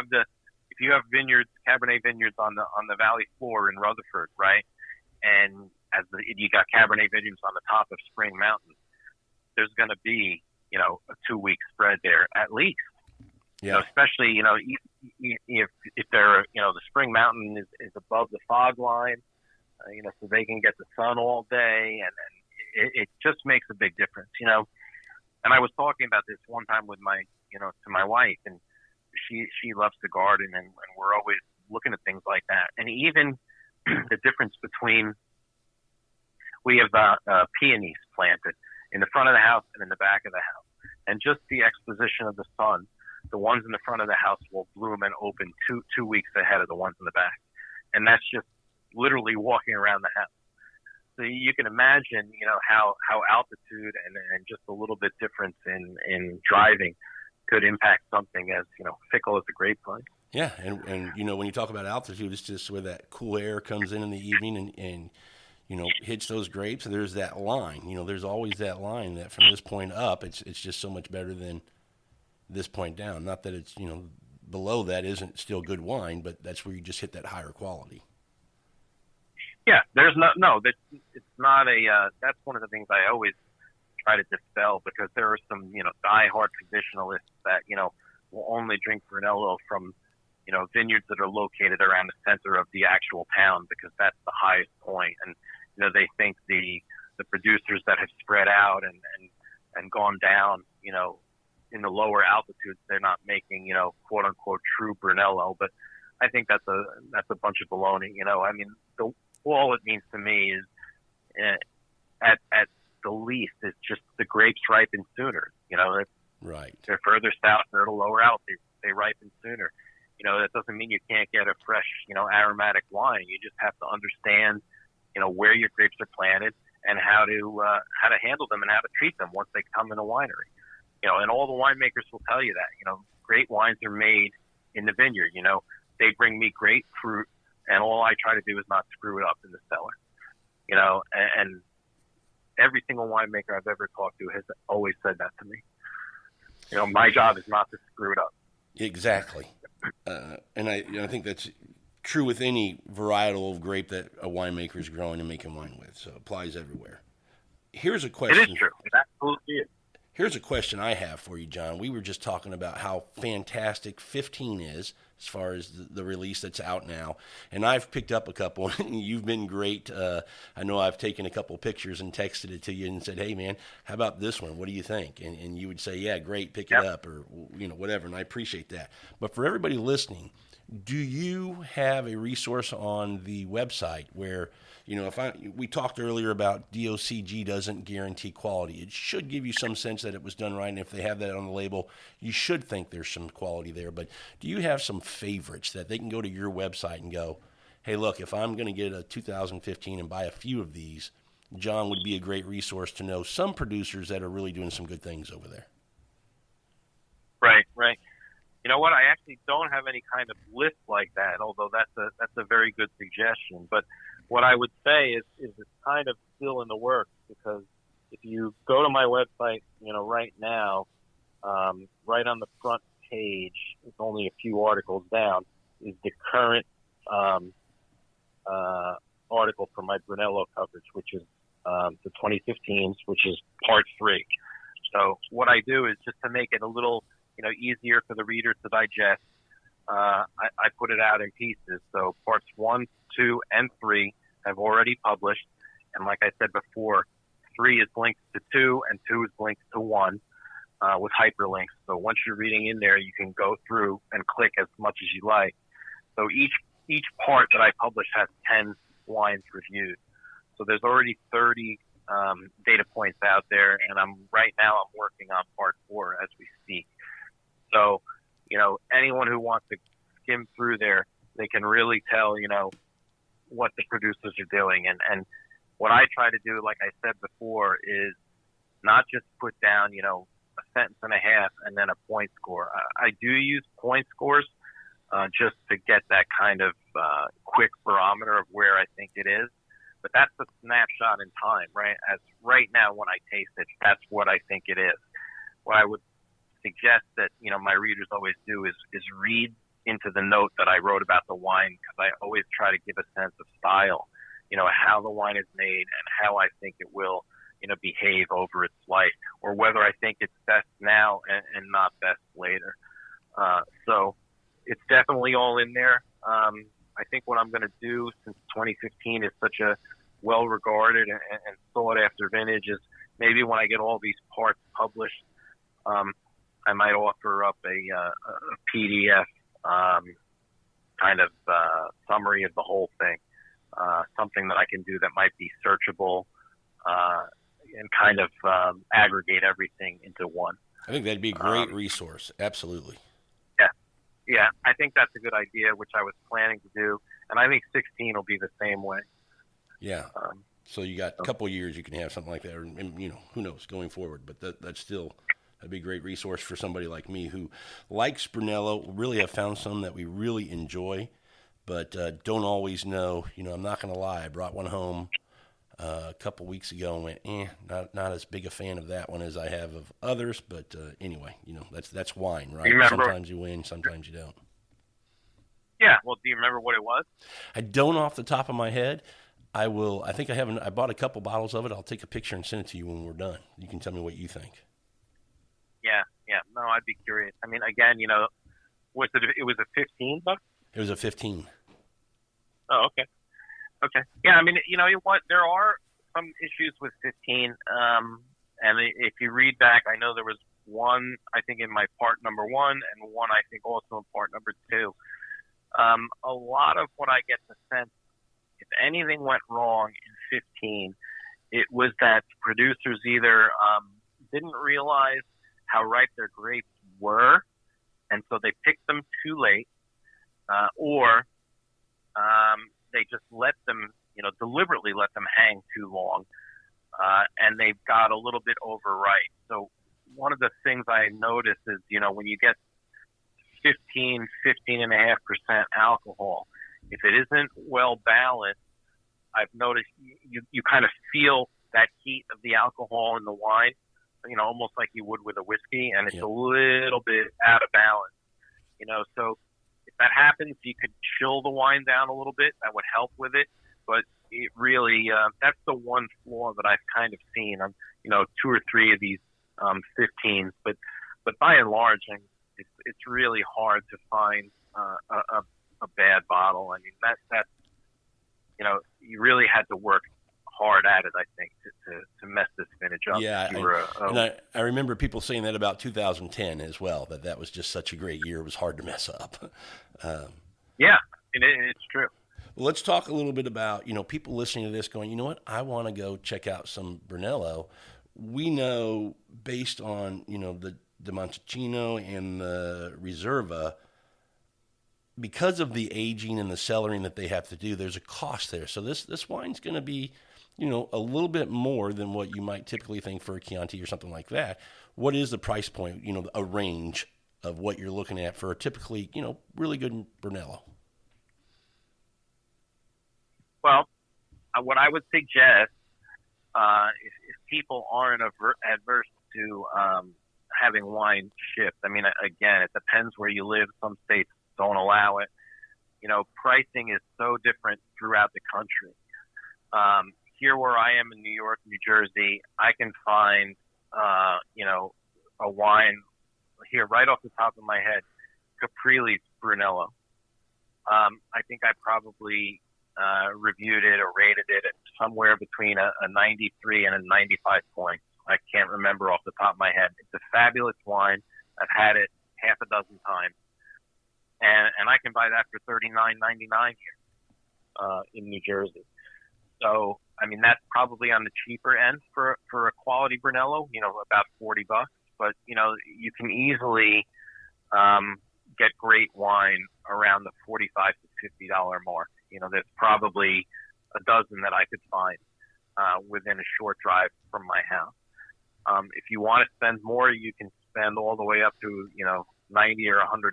Speaker 2: you have vineyards, Cabernet vineyards on the valley floor in Rutherford, right, and you got Cabernet vineyards on the top of Spring Mountain, there's going to be, a 2-week spread there at least.
Speaker 1: Yeah.
Speaker 2: Especially, if they're, the Spring Mountain is above the fog line, so they can get the sun all day, and it just makes a big difference, And I was talking about this one time with to my wife, and she loves to garden, and we're always looking at things like that. And even the difference between, we have peonies planted in the front of the house and in the back of the house, and just the exposition of the sun. The ones in the front of the house will bloom and open two weeks ahead of the ones in the back, and that's just literally walking around the house. So you can imagine, how altitude and just a little bit difference in driving could impact something as, fickle as a grapevine.
Speaker 1: Yeah, and when you talk about altitude, it's just where that cool air comes in the evening and hits those grapes. And there's that line. There's always that line that from this point up, it's just so much better than this point down. Not that it's, below that isn't still good wine, but that's where you just hit that higher quality.
Speaker 2: Yeah, there's it's not that's one of the things I always try to dispel, because there are some, diehard traditionalists that, will only drink Brunello from, vineyards that are located around the center of the actual town, because that's the highest point. And, they think the producers that have spread out and gone down, in the lower altitudes, they're not making, quote unquote true Brunello. But I think that's a bunch of baloney. All it means to me is, at the least, it's just the grapes ripen sooner.
Speaker 1: Right.
Speaker 2: They're further south, they're at a lower altitude, they ripen sooner. That doesn't mean you can't get a fresh, aromatic wine. You just have to understand, where your grapes are planted and how to handle them and how to treat them once they come in a winery. And all the winemakers will tell you that, great wines are made in the vineyard. They bring me great fruit, and all I try to do is not screw it up in the cellar. And every single winemaker I've ever talked to has always said that to me. My job is not to screw it up.
Speaker 1: Exactly. And I think that's true with any varietal of grape that a winemaker is growing and making wine with. So it applies everywhere. Here's a question.
Speaker 2: It is true. It absolutely is.
Speaker 1: Here's a question I have for you, John. We were just talking about how fantastic 15 is as far as the release that's out now. And I've picked up a couple, and you've been great. I know I've taken a couple pictures and texted it to you and said, hey, man, how about this one? What do you think? And you would say, yeah, great, pick it up, or whatever, and I appreciate that. But for everybody listening, do you have a resource on the website where – we talked earlier about DOCG doesn't guarantee quality. It should give you some sense that it was done right, and if they have that on the label, you should think there's some quality there. But do you have some favorites that they can go to your website and go, hey, look, if I'm going to get a 2015 and buy a few of these, John would be a great resource to know some producers that are really doing some good things over there?
Speaker 2: Right. You know what? I actually don't have any kind of list like that, although that's a very good suggestion. But what I would say is it's kind of still in the works, because if you go to my website, right now, right on the front page, it's only a few articles down, is the current article for my Brunello coverage, which is the 2015s, which is part 3. So what I do is, just to make it a little easier for the reader to digest, I put it out in pieces. So parts 1, 2, and 3 have already published. And like I said before, 3 is linked to 2 and 2 is linked to 1 with hyperlinks. So once you're reading in there, you can go through and click as much as you like. So each part that I publish has 10 wines reviewed. So there's already 30 data points out there, and right now I'm working on part 4 as we speak. So, anyone who wants to skim through there, they can really tell, what the producers are doing. And what I try to do, like I said before, is not just put down, a sentence and a half and then a point score. I do use point scores just to get that kind of quick barometer of where I think it is. But that's a snapshot in time, right? As right now when I taste it, that's what I think it is. What I would suggest that, my readers always do is read into the note that I wrote about the wine, because I always try to give a sense of style, how the wine is made and how I think it will, behave over its life, or whether I think it's best now and not best later. So it's definitely all in there. I think what I'm going to do, since 2015 is such a well-regarded and sought-after vintage, is maybe when I get all these parts published, I might offer up a PDF kind of summary of the whole thing, something that I can do that might be searchable and kind of aggregate everything into one.
Speaker 1: I think that'd be a great resource. Absolutely.
Speaker 2: Yeah, I think that's a good idea, which I was planning to do, and I think 16 will be the same way.
Speaker 1: Yeah. So you got a couple of years you can have something like that, or, who knows going forward, but that'd be a great resource for somebody like me who likes Brunello, really have found some that we really enjoy, but don't always know. I'm not going to lie. I brought one home a couple weeks ago and went, not as big a fan of that one as I have of others. But anyway, that's wine, right? Sometimes you win, sometimes you don't.
Speaker 2: Yeah. Well, do you remember what it was?
Speaker 1: I don't off the top of my head. I will. I think I bought a couple bottles of it. I'll take a picture and send it to you when we're done. You can tell me what you think.
Speaker 2: Yeah. No, I'd be curious. I mean, again, it was a $15?
Speaker 1: It was a 15.
Speaker 2: Oh, okay. Yeah, I mean, what? There are some issues with 15. And if you read back, I know there was one, I think, in my part number 1, and one, I think, also in part number 2. A lot of what I get the sense, if anything went wrong in 15, it was that producers either didn't realize how ripe their grapes were, and so they picked them too late, or they just let them, deliberately let them hang too long, and they got a little bit overripe. So one of the things I noticed is, when you get 15.5% alcohol, if it isn't well balanced, I've noticed you kind of feel that heat of the alcohol in the wine, almost like you would with a whiskey, and it's a little bit out of balance, so if that happens, you could chill the wine down a little bit. That would help with it. But it really, that's the one flaw that I've kind of seen on, 2 or 3 of these 15s. But by and large, it's really hard to find a bad bottle. I mean, that's you really had to work hard at it, I think, to mess this vintage up.
Speaker 1: Yeah, and I remember people saying that about 2010 as well, that was just such a great year. It was hard to mess up.
Speaker 2: Yeah, it's true.
Speaker 1: Well, let's talk a little bit about, people listening to this going, you know what, I want to go check out some Brunello. We know based on, the Montalcino and the Reserva, because of the aging and the cellaring that they have to do, there's a cost there. So this wine's going to be, a little bit more than what you might typically think for a Chianti or something like that. What is the price point, a range of what you're looking at for a typically, really good Brunello?
Speaker 2: Well, what I would suggest, if people aren't adverse to having wine shipped, I mean, again, it depends where you live. Some states don't allow it. Pricing is so different throughout the country. Here where I am in New York, New Jersey, I can find, a wine here right off the top of my head, Capriles Brunello. I think I probably reviewed it or rated it at somewhere between a 93 and a 95 points. I can't remember off the top of my head. It's a fabulous wine. I've had it half a dozen times, and I can buy that for $39.99 here in New Jersey. So, I mean, that's probably on the cheaper end for a quality Brunello, about $40. But, you can easily get great wine around the $45 to $50 mark. There's probably a dozen that I could find within a short drive from my house. If you want to spend more, you can spend all the way up to, $90 or $100.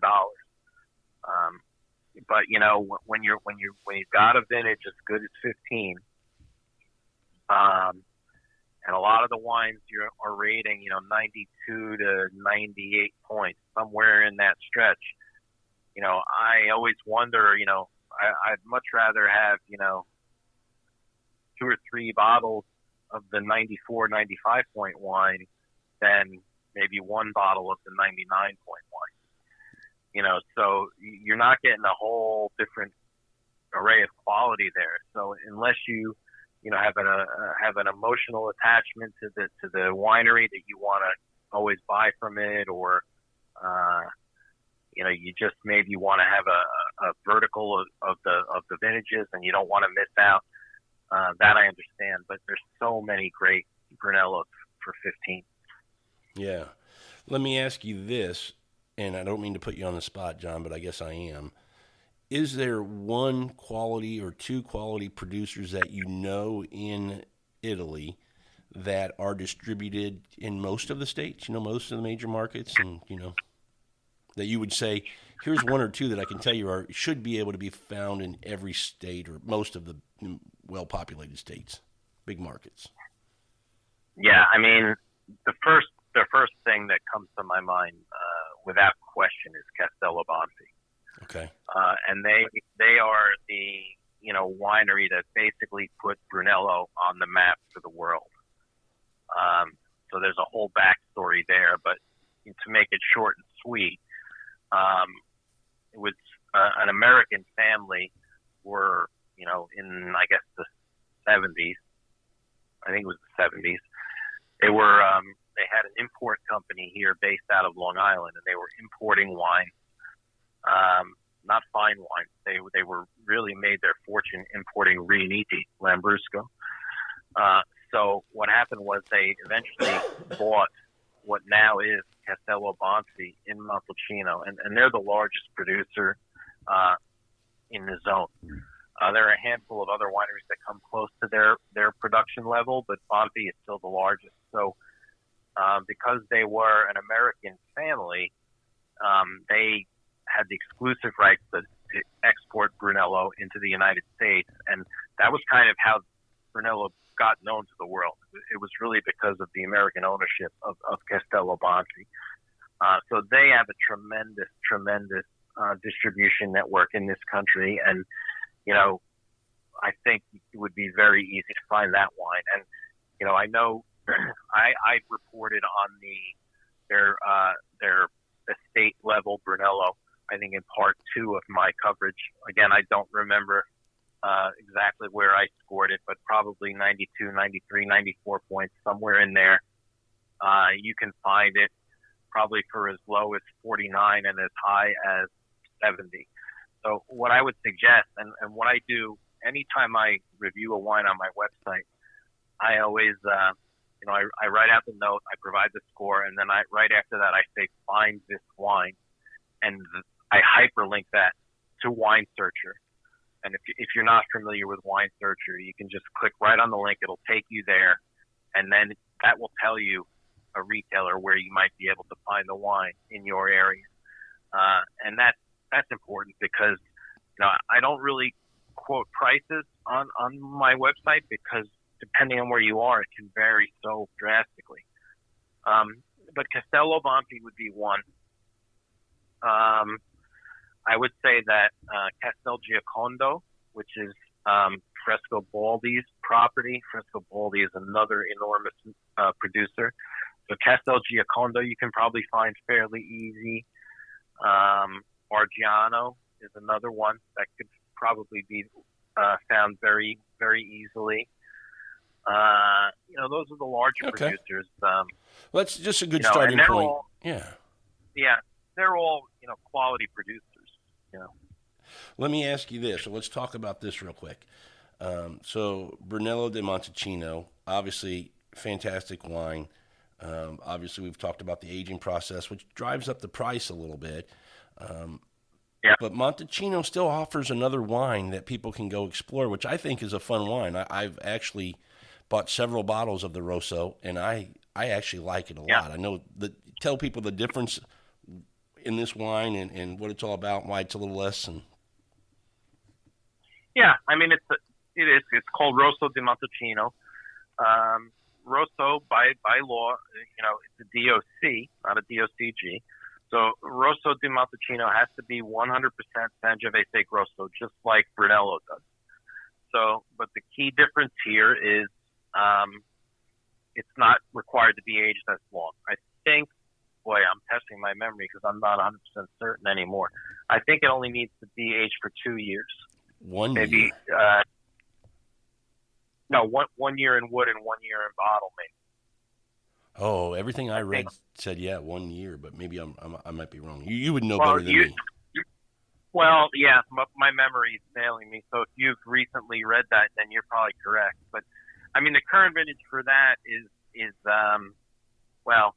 Speaker 2: But when you've got a vintage as good as 15, and a lot of the wines you are rating, 92 to 98 points, somewhere in that stretch, I always wonder, I'd much rather have, 2 or 3 bottles of the 94, 95 point wine than maybe 1 bottle of the 99 point wine. So you're not getting a whole different array of quality there. So unless you have an emotional attachment to the winery that you want to always buy from it, or you just maybe want to have a vertical of the vintages and you don't want to miss out. That I understand, but there's so many great Brunellos for 15.
Speaker 1: Yeah. Let me ask you this, and I don't mean to put you on the spot, John, but I guess I am. Is there one quality or 2 quality producers that in Italy that are distributed in most of the states, most of the major markets, and, that you would say, here's 1 or 2 that I can tell you should be able to be found in every state or most of the well-populated states, big markets?
Speaker 2: Yeah, I mean, the first thing that comes to my mind, without question, is Castello Bonfi.
Speaker 1: Okay.
Speaker 2: And they are the winery that basically put Brunello on the map for the world. So there's a whole backstory there, but to make it short and sweet, it was an American family were in I guess the 70s. I think it was the 70s. They were they had an import company here based out of Long Island, and they were importing wine. Not fine wines. They were really made their fortune importing Riunite, Lambrusco. So what happened was they eventually bought what now is Castello Bonfi in Montalcino, and they're the largest producer in the zone. There are a handful of other wineries that come close to their production level, but Bonfi is still the largest. So because they were an American family, they had the exclusive rights to export Brunello into the United States, and that was kind of how Brunello got known to the world. It was really because of the American ownership of Castello Bonfi. So they have a tremendous distribution network in this country, and I think it would be very easy to find that wine. And I know I reported on their estate level Brunello, I think, in part 2 of my coverage. Again, I don't remember exactly where I scored it, but probably 92, 93, 94 points, somewhere in there. You can find it probably for as low as 49 and as high as 70. So what I would suggest, and what I do anytime I review a wine on my website, I always, I write out the note, I provide the score, and then right after that I say, find this wine. And I hyperlink that to Wine Searcher. And if you're not familiar with Wine Searcher, you can just click right on the link. It'll take you there. And then that will tell you a retailer where you might be able to find the wine in your area. And that's important because, I don't really quote prices on my website because depending on where you are, it can vary so drastically. But Castello Bonfi would be one. I would say that Castelgiacondo, which is Fresco Baldi's property. Fresco Baldi is another enormous producer. So Castelgiacondo you can probably find fairly easy. Argiano is another one that could probably be found very, very easily. Those are the larger producers.
Speaker 1: Well, that's just a good starting point.
Speaker 2: Yeah, they're all quality producers.
Speaker 1: Let me ask you this. So let's talk about this real quick. So Brunello di Montalcino, obviously fantastic wine. Obviously, we've talked about the aging process, which drives up the price a little bit. But Montalcino still offers another wine that people can go explore, which I think is a fun wine. I've actually bought several bottles of the Rosso, and I actually like it a lot. I know tell people the difference in this wine and what it's all about, why it's a little less. And
Speaker 2: I mean, it's called Rosso di Montalcino. Rosso by law, it's a DOC, not a DOCG. So Rosso di Montalcino has to be 100% Sangiovese Grosso, just like Brunello does. So, but the key difference here is it's not required to be aged as long. I think, boy, I'm testing my memory because I'm not 100% certain anymore. I think it only needs to be aged for 2 years.
Speaker 1: 1
Speaker 2: maybe,
Speaker 1: year?
Speaker 2: No, 1 year in wood and 1 year in bottle, maybe.
Speaker 1: Oh, everything I read said 1 year, but maybe I might be wrong. You would know better than me.
Speaker 2: Well, yeah, my memory is failing me. So if you've recently read that, then you're probably correct. But I mean, the current vintage for that is well,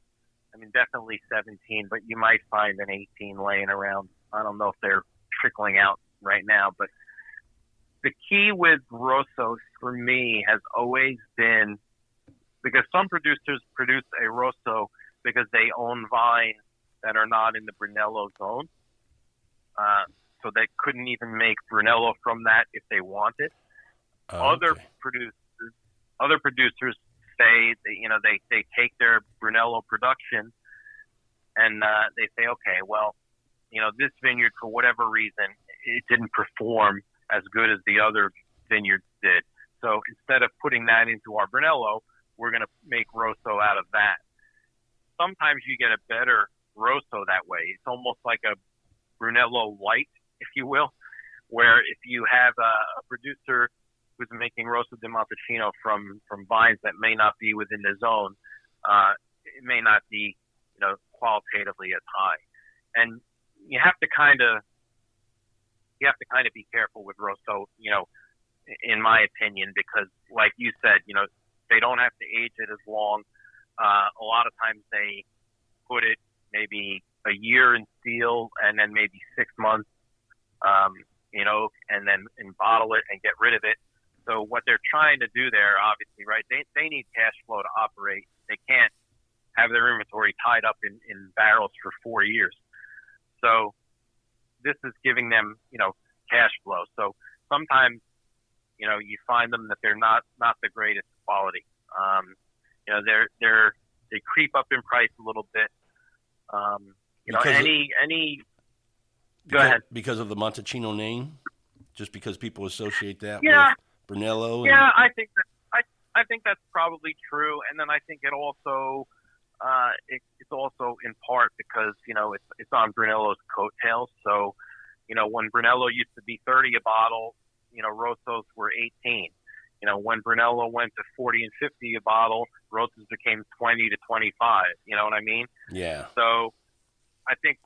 Speaker 2: I mean, definitely 17, but you might find an 18 laying around. I don't know if they're trickling out right now, but the key with Rossos for me has always been, because some producers produce a Rosso because they own vines that are not in the Brunello zone. So they couldn't even make Brunello from that if they wanted. Other producers say that, they take their Brunello production and they say, okay, well, this vineyard, for whatever reason, it didn't perform as good as the other vineyards did. So instead of putting that into our Brunello, we're going to make Rosso out of that. Sometimes you get a better Rosso that way. It's almost like a Brunello light, if you will, where if you have a producer who's making Rosso di Montalcino from vines that may not be within the zone, it may not be, qualitatively as high. And you have to kind of be careful with Rosso, in my opinion, because like you said, they don't have to age it as long. A lot of times they put it maybe a year in seal and then maybe 6 months, and then bottle it and get rid of it. So what they're trying to do there, obviously, right, they need cash flow to operate. They can't have their inventory tied up in barrels for 4 years. So this is giving them, cash flow. So sometimes, you find them that they're not the greatest quality. They creep up in price a little bit. Go ahead.
Speaker 1: Because of the Montalcino name, just because people associate that with Brunello.
Speaker 2: Yeah, I think that's probably true. And then I think it also it's also in part because it's on Brunello's coattails. So when Brunello used to be 30 a bottle, Rossos were 18. When Brunello went to 40 and 50 a bottle, Rossos became 20 to 25. You know what I mean?
Speaker 1: Yeah.
Speaker 2: So I think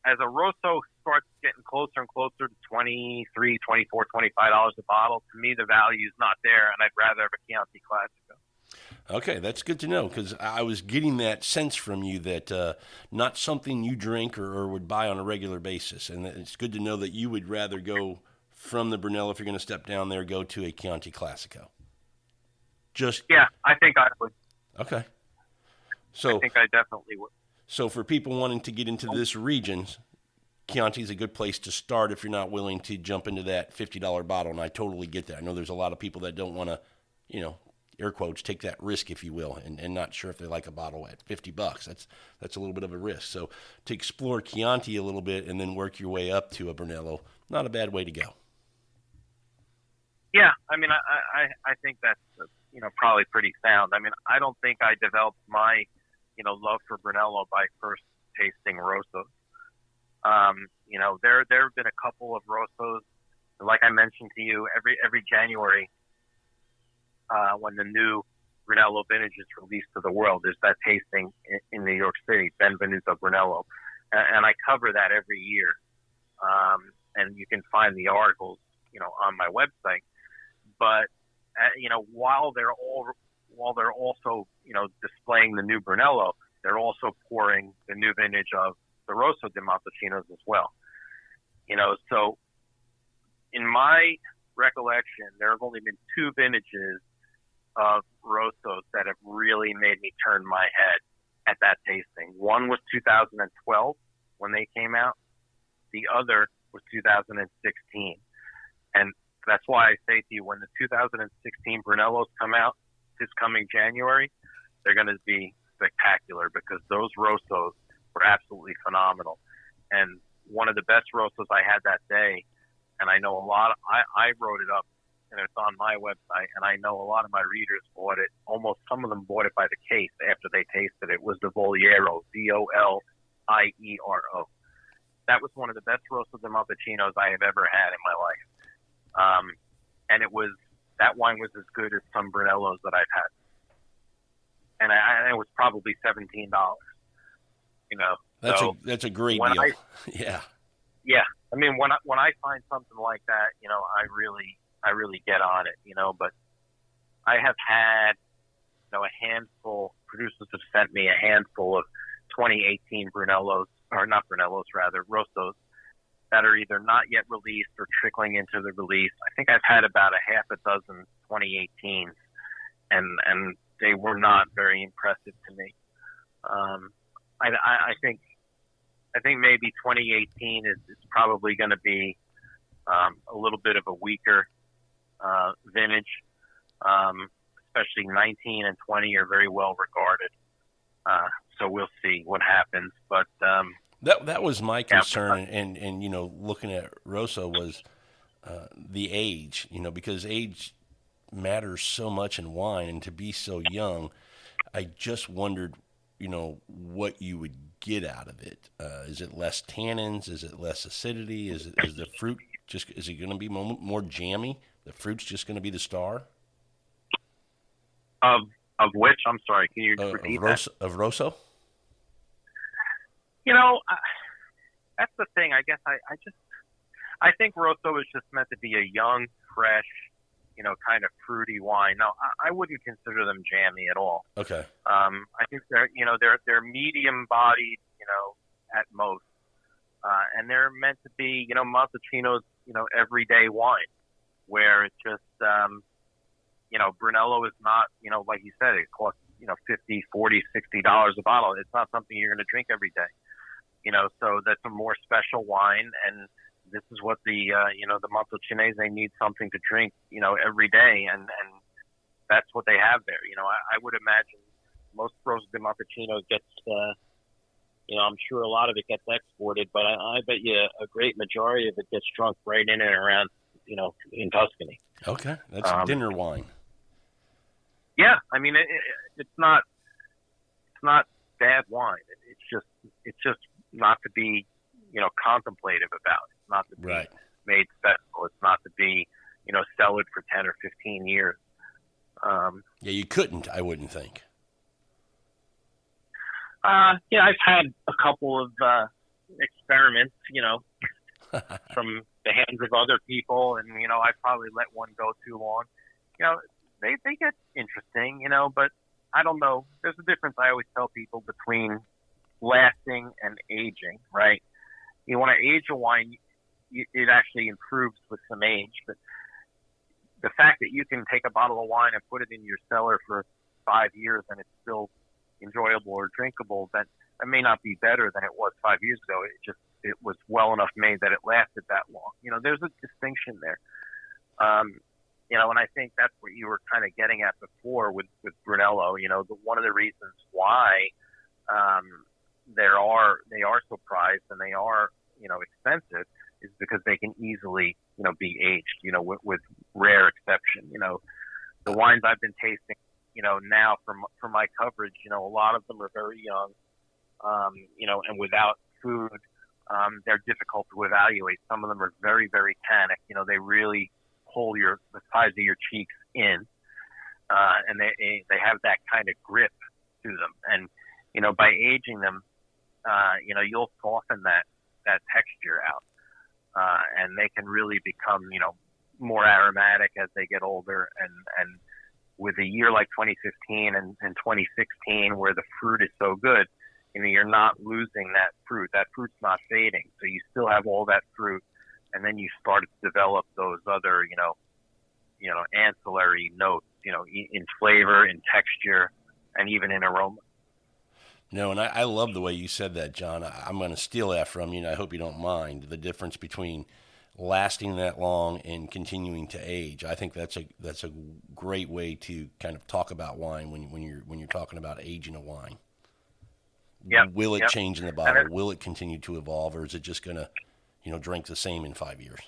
Speaker 2: as a Rosso starts getting closer and closer to $23, $24, $25 a bottle, to me the value is not there, and I'd rather have a Chianti Classico.
Speaker 1: Okay, that's good to know, because I was getting that sense from you that not something you drink or would buy on a regular basis, and it's good to know that you would rather go from the Brunello, if you're going to step down there, go to a Chianti Classico.
Speaker 2: Yeah, I think I would.
Speaker 1: Okay. So
Speaker 2: I think I definitely would.
Speaker 1: So for people wanting to get into this region, Chianti is a good place to start if you're not willing to jump into that $50 bottle, and I totally get that. I know there's a lot of people that don't want to, air quotes, take that risk, if you will, and not sure if they like a bottle at $50. That's a little bit of a risk. So to explore Chianti a little bit and then work your way up to a Brunello, not a bad way to go.
Speaker 2: Yeah, I mean, I think that's probably pretty sound. I mean, I don't think I developed my love for Brunello by first tasting Rossos. There have been a couple of Rossos, like I mentioned to you, every January. When the new Brunello vintage is released to the world, there's that tasting in New York City, Benvenuto Brunello, and I cover that every year. And you can find the articles, on my website. But while they're also displaying the new Brunello, they're also pouring the new vintage of the Rosso di Montalcinos as well. So in my recollection, there have only been 2 vintages of Rossos that have really made me turn my head at that tasting. One was 2012 when they came out. The other was 2016. And that's why I say to you, when the 2016 Brunellos come out this coming January, they're going to be spectacular, because those Rossos were absolutely phenomenal. And one of the best roastos I had that day, and I know a lot of, I wrote it up and it's on my website, and I know a lot of my readers bought it. Almost some of them bought it by the case after they tasted it. Was the Voliero, Voliero. That was one of the best Rosso di Montalcinos I have ever had in my life. And that wine was as good as some Brunellos that I've had. And it was probably $17,
Speaker 1: That's a great deal. Yeah.
Speaker 2: Yeah. I mean, when I find something like that, I really get on it, but I have had, a handful, producers have sent me a handful of 2018 Brunellos, or not Brunellos, rather, Rostos, that are either not yet released or trickling into the release. I think I've had about a half a dozen 2018s, and they were not very impressive to me. I think maybe 2018 is probably going to be a little bit of a weaker vintage. Especially 19 and 20 are very well regarded. So we'll see what happens. But
Speaker 1: that was my concern, and looking at Rosso was the age, because age matters so much in wine, and to be so young, I just wondered, what you would get out of it. Is it less tannins? Is it less acidity? Is the fruit is it going to be more jammy? The fruit's just going to be the star?
Speaker 2: Of which? I'm sorry. Can you repeat that?
Speaker 1: Of Rosso?
Speaker 2: That's the thing. I guess I think Rosso is just meant to be a young, fresh, kind of fruity wine. Now, I wouldn't consider them jammy at all.
Speaker 1: Okay.
Speaker 2: I think they're medium bodied, at most, and they're meant to be, Montalcino's, everyday wine, where it's just, Brunello is not, like you said, it costs, $50, $40, $60 a bottle. It's not something you're going to drink every day, so that's a more special wine. And this is what the Montalcinese, they need something to drink, every day. And that's what they have there. I would imagine most Rosso di Montalcino gets, I'm sure a lot of it gets exported, but I bet you a great majority of it gets drunk right in and around, in Tuscany.
Speaker 1: Okay. That's dinner wine.
Speaker 2: Yeah. I mean, it's not bad wine. It's just not to be, contemplative about. It's not to be made special. It's not to be, sell it for 10 or 15 years.
Speaker 1: Yeah, you couldn't, I wouldn't think.
Speaker 2: Yeah, I've had a couple of experiments, from the hands of other people, and I probably let one go too long. They get interesting, but I don't know. There's a difference. I always tell people between lasting and aging, right? You want to age a wine, it actually improves with some age, but the fact that you can take a bottle of wine and put it in your cellar for 5 years and it's still enjoyable or drinkable, that may not be better than it was 5 years ago. It was well enough made that it lasted that long. There's a distinction there. And I think that's what you were kind of getting at before with Brunello. One of the reasons why they are so prized and they are expensive is because they can easily be aged. With rare exception. The wines I've been tasting, now from my coverage, a lot of them are very young, and without food, they're difficult to evaluate. Some of them are very, very tannic. They really pull the sides of your cheeks in, and they have that kind of grip to them. And by aging them, you'll soften that texture out, and they can really become more aromatic as they get older. And with a year like 2015 and 2016, where the fruit is so good, you're not losing that fruit. That fruit's not fading, so you still have all that fruit. And then you start to develop those other, ancillary notes, in flavor, in texture, and even in aroma.
Speaker 1: No, and I love the way you said that, John. I'm going to steal that from you, and I hope you don't mind, the difference between lasting that long and continuing to age. I think that's a great way to kind of talk about wine when you're talking about aging a wine.
Speaker 2: Yep.
Speaker 1: Will it
Speaker 2: Yep.
Speaker 1: change in the bottle? Will it continue to evolve, or is it just going to, drink the same in 5 years?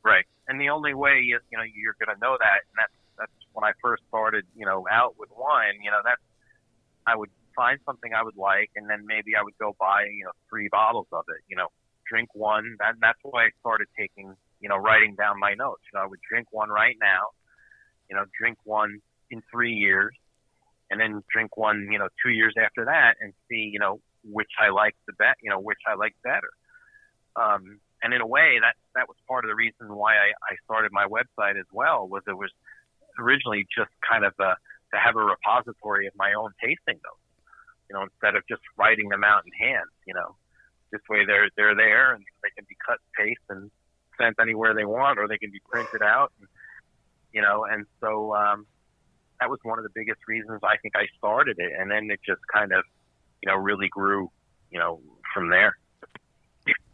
Speaker 2: Right. And the only way you're going to know that, and that's when I first started, out with wine. I would find something I would like, and then maybe I would go buy 3 bottles of it. Drink one. That's why I started taking, writing down my notes. I would drink one right now. Drink one in 3 years, and then drink one 2 years after that, and see which I like which I like better. And in a way, that was part of the reason why I started my website as well. Was it was originally just kind of to have a repository of my own tasting notes, instead of just writing them out in hand. This way they're there, and they can be cut and paste and sent anywhere they want, or they can be printed out. And so that was one of the biggest reasons I think I started it, and then it just kind of really grew from there.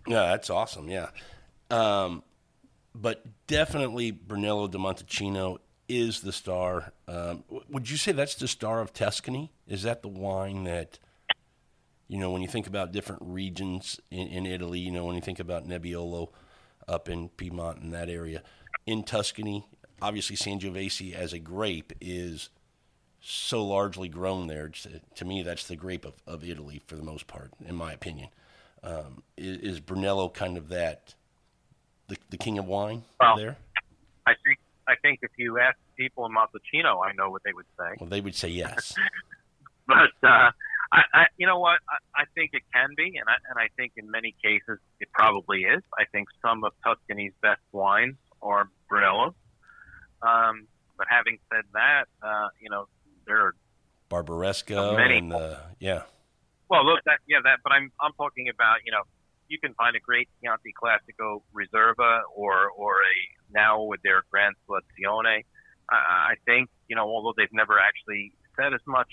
Speaker 1: Yeah, that's awesome. Yeah. But definitely Brunello di Montalcino is the star. Would you say that's the star of Tuscany? Is that the wine that, when you think about different regions in Italy, when you think about Nebbiolo up in Piedmont and that area, in Tuscany, obviously Sangiovese as a grape is so largely grown there. To me, that's the grape of Italy for the most part, in my opinion. Is Brunello kind of that the king of wine there?
Speaker 2: I think if you ask people in Montalcino, I know what they would say.
Speaker 1: Well, they would say yes.
Speaker 2: But I you know what? I think it can be, and I think in many cases it probably is. I think some of Tuscany's best wines are Brunello. But having said that, there are
Speaker 1: Barbaresco
Speaker 2: many.
Speaker 1: And yeah.
Speaker 2: Well, look, but I'm talking about, you can find a great Chianti Classico Reserva or a now with their Gran Selezione. I think, although they've never actually said as much,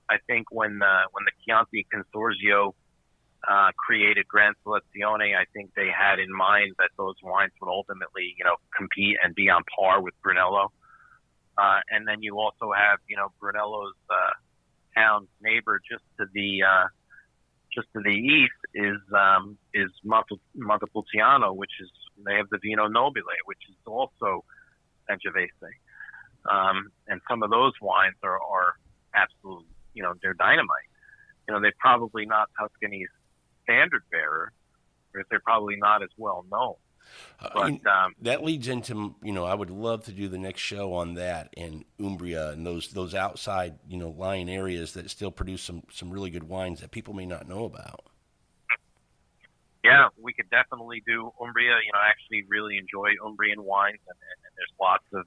Speaker 2: I think when the Chianti Consorzio created Gran Selezione, I think they had in mind that those wines would ultimately, compete and be on par with Brunello. And then you also have, Brunello's town neighbor just to the east is Montepulciano, which is, they have the Vino Nobile, which is also Sangiovese. And some of those wines are absolute, they're dynamite. They're probably not Tuscany's standard bearer, because they're probably not as well known. But
Speaker 1: that leads into, I would love to do the next show on that and Umbria and those outside, lying areas that still produce some really good wines that people may not know about.
Speaker 2: Yeah, we could definitely do Umbria. I actually really enjoy Umbrian wines, and there's lots of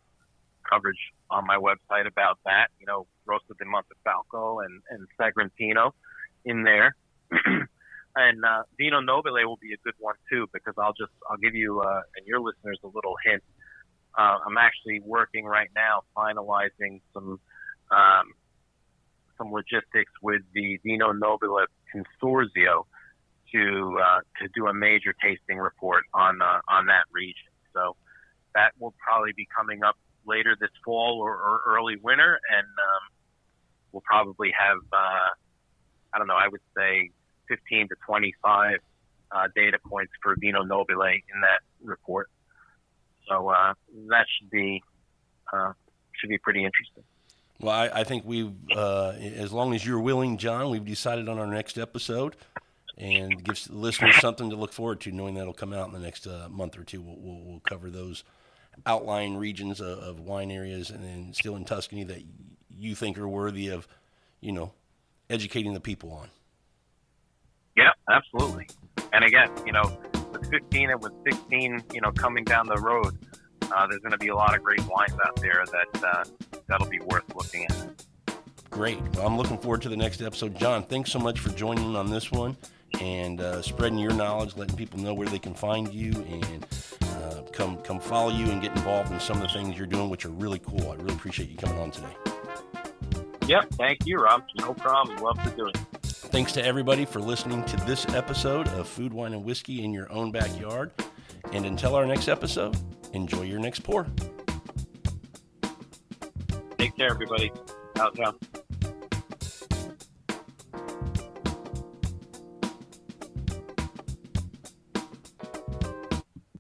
Speaker 2: coverage on my website about that. Rosso di Montefalco and Sagrantino in there. And Vino Nobile will be a good one too, because I'll give you and your listeners a little hint. I'm actually working right now finalizing some logistics with the Vino Nobile Consorzio to do a major tasting report on that region. So that will probably be coming up later this fall or early winter, and we'll probably have I would say 15 to 25 data points for Vino Nobile in that report. So that should be pretty interesting.
Speaker 1: Well, I think we've, as long as you're willing, John, we've decided on our next episode, and gives the listeners something to look forward to, knowing that'll come out in the next month or two. We'll cover those outlying regions of wine areas, and then still in Tuscany that you think are worthy of, educating the people on.
Speaker 2: Yeah, absolutely. And again, with 15 and with 16, coming down the road, there's going to be a lot of great wines out there that'll be worth looking at.
Speaker 1: Great. Well, I'm looking forward to the next episode. John, thanks so much for joining on this one and spreading your knowledge, letting people know where they can find you, and come follow you and get involved in some of the things you're doing, which are really cool. I really appreciate you coming on today.
Speaker 2: Yep. Thank you, Rob. No problem. Love to do it.
Speaker 1: Thanks to everybody for listening to this episode of Food, Wine, and Whiskey in Your Own Backyard. And until our next episode, enjoy your next pour.
Speaker 2: Take care, everybody. Ciao, ciao.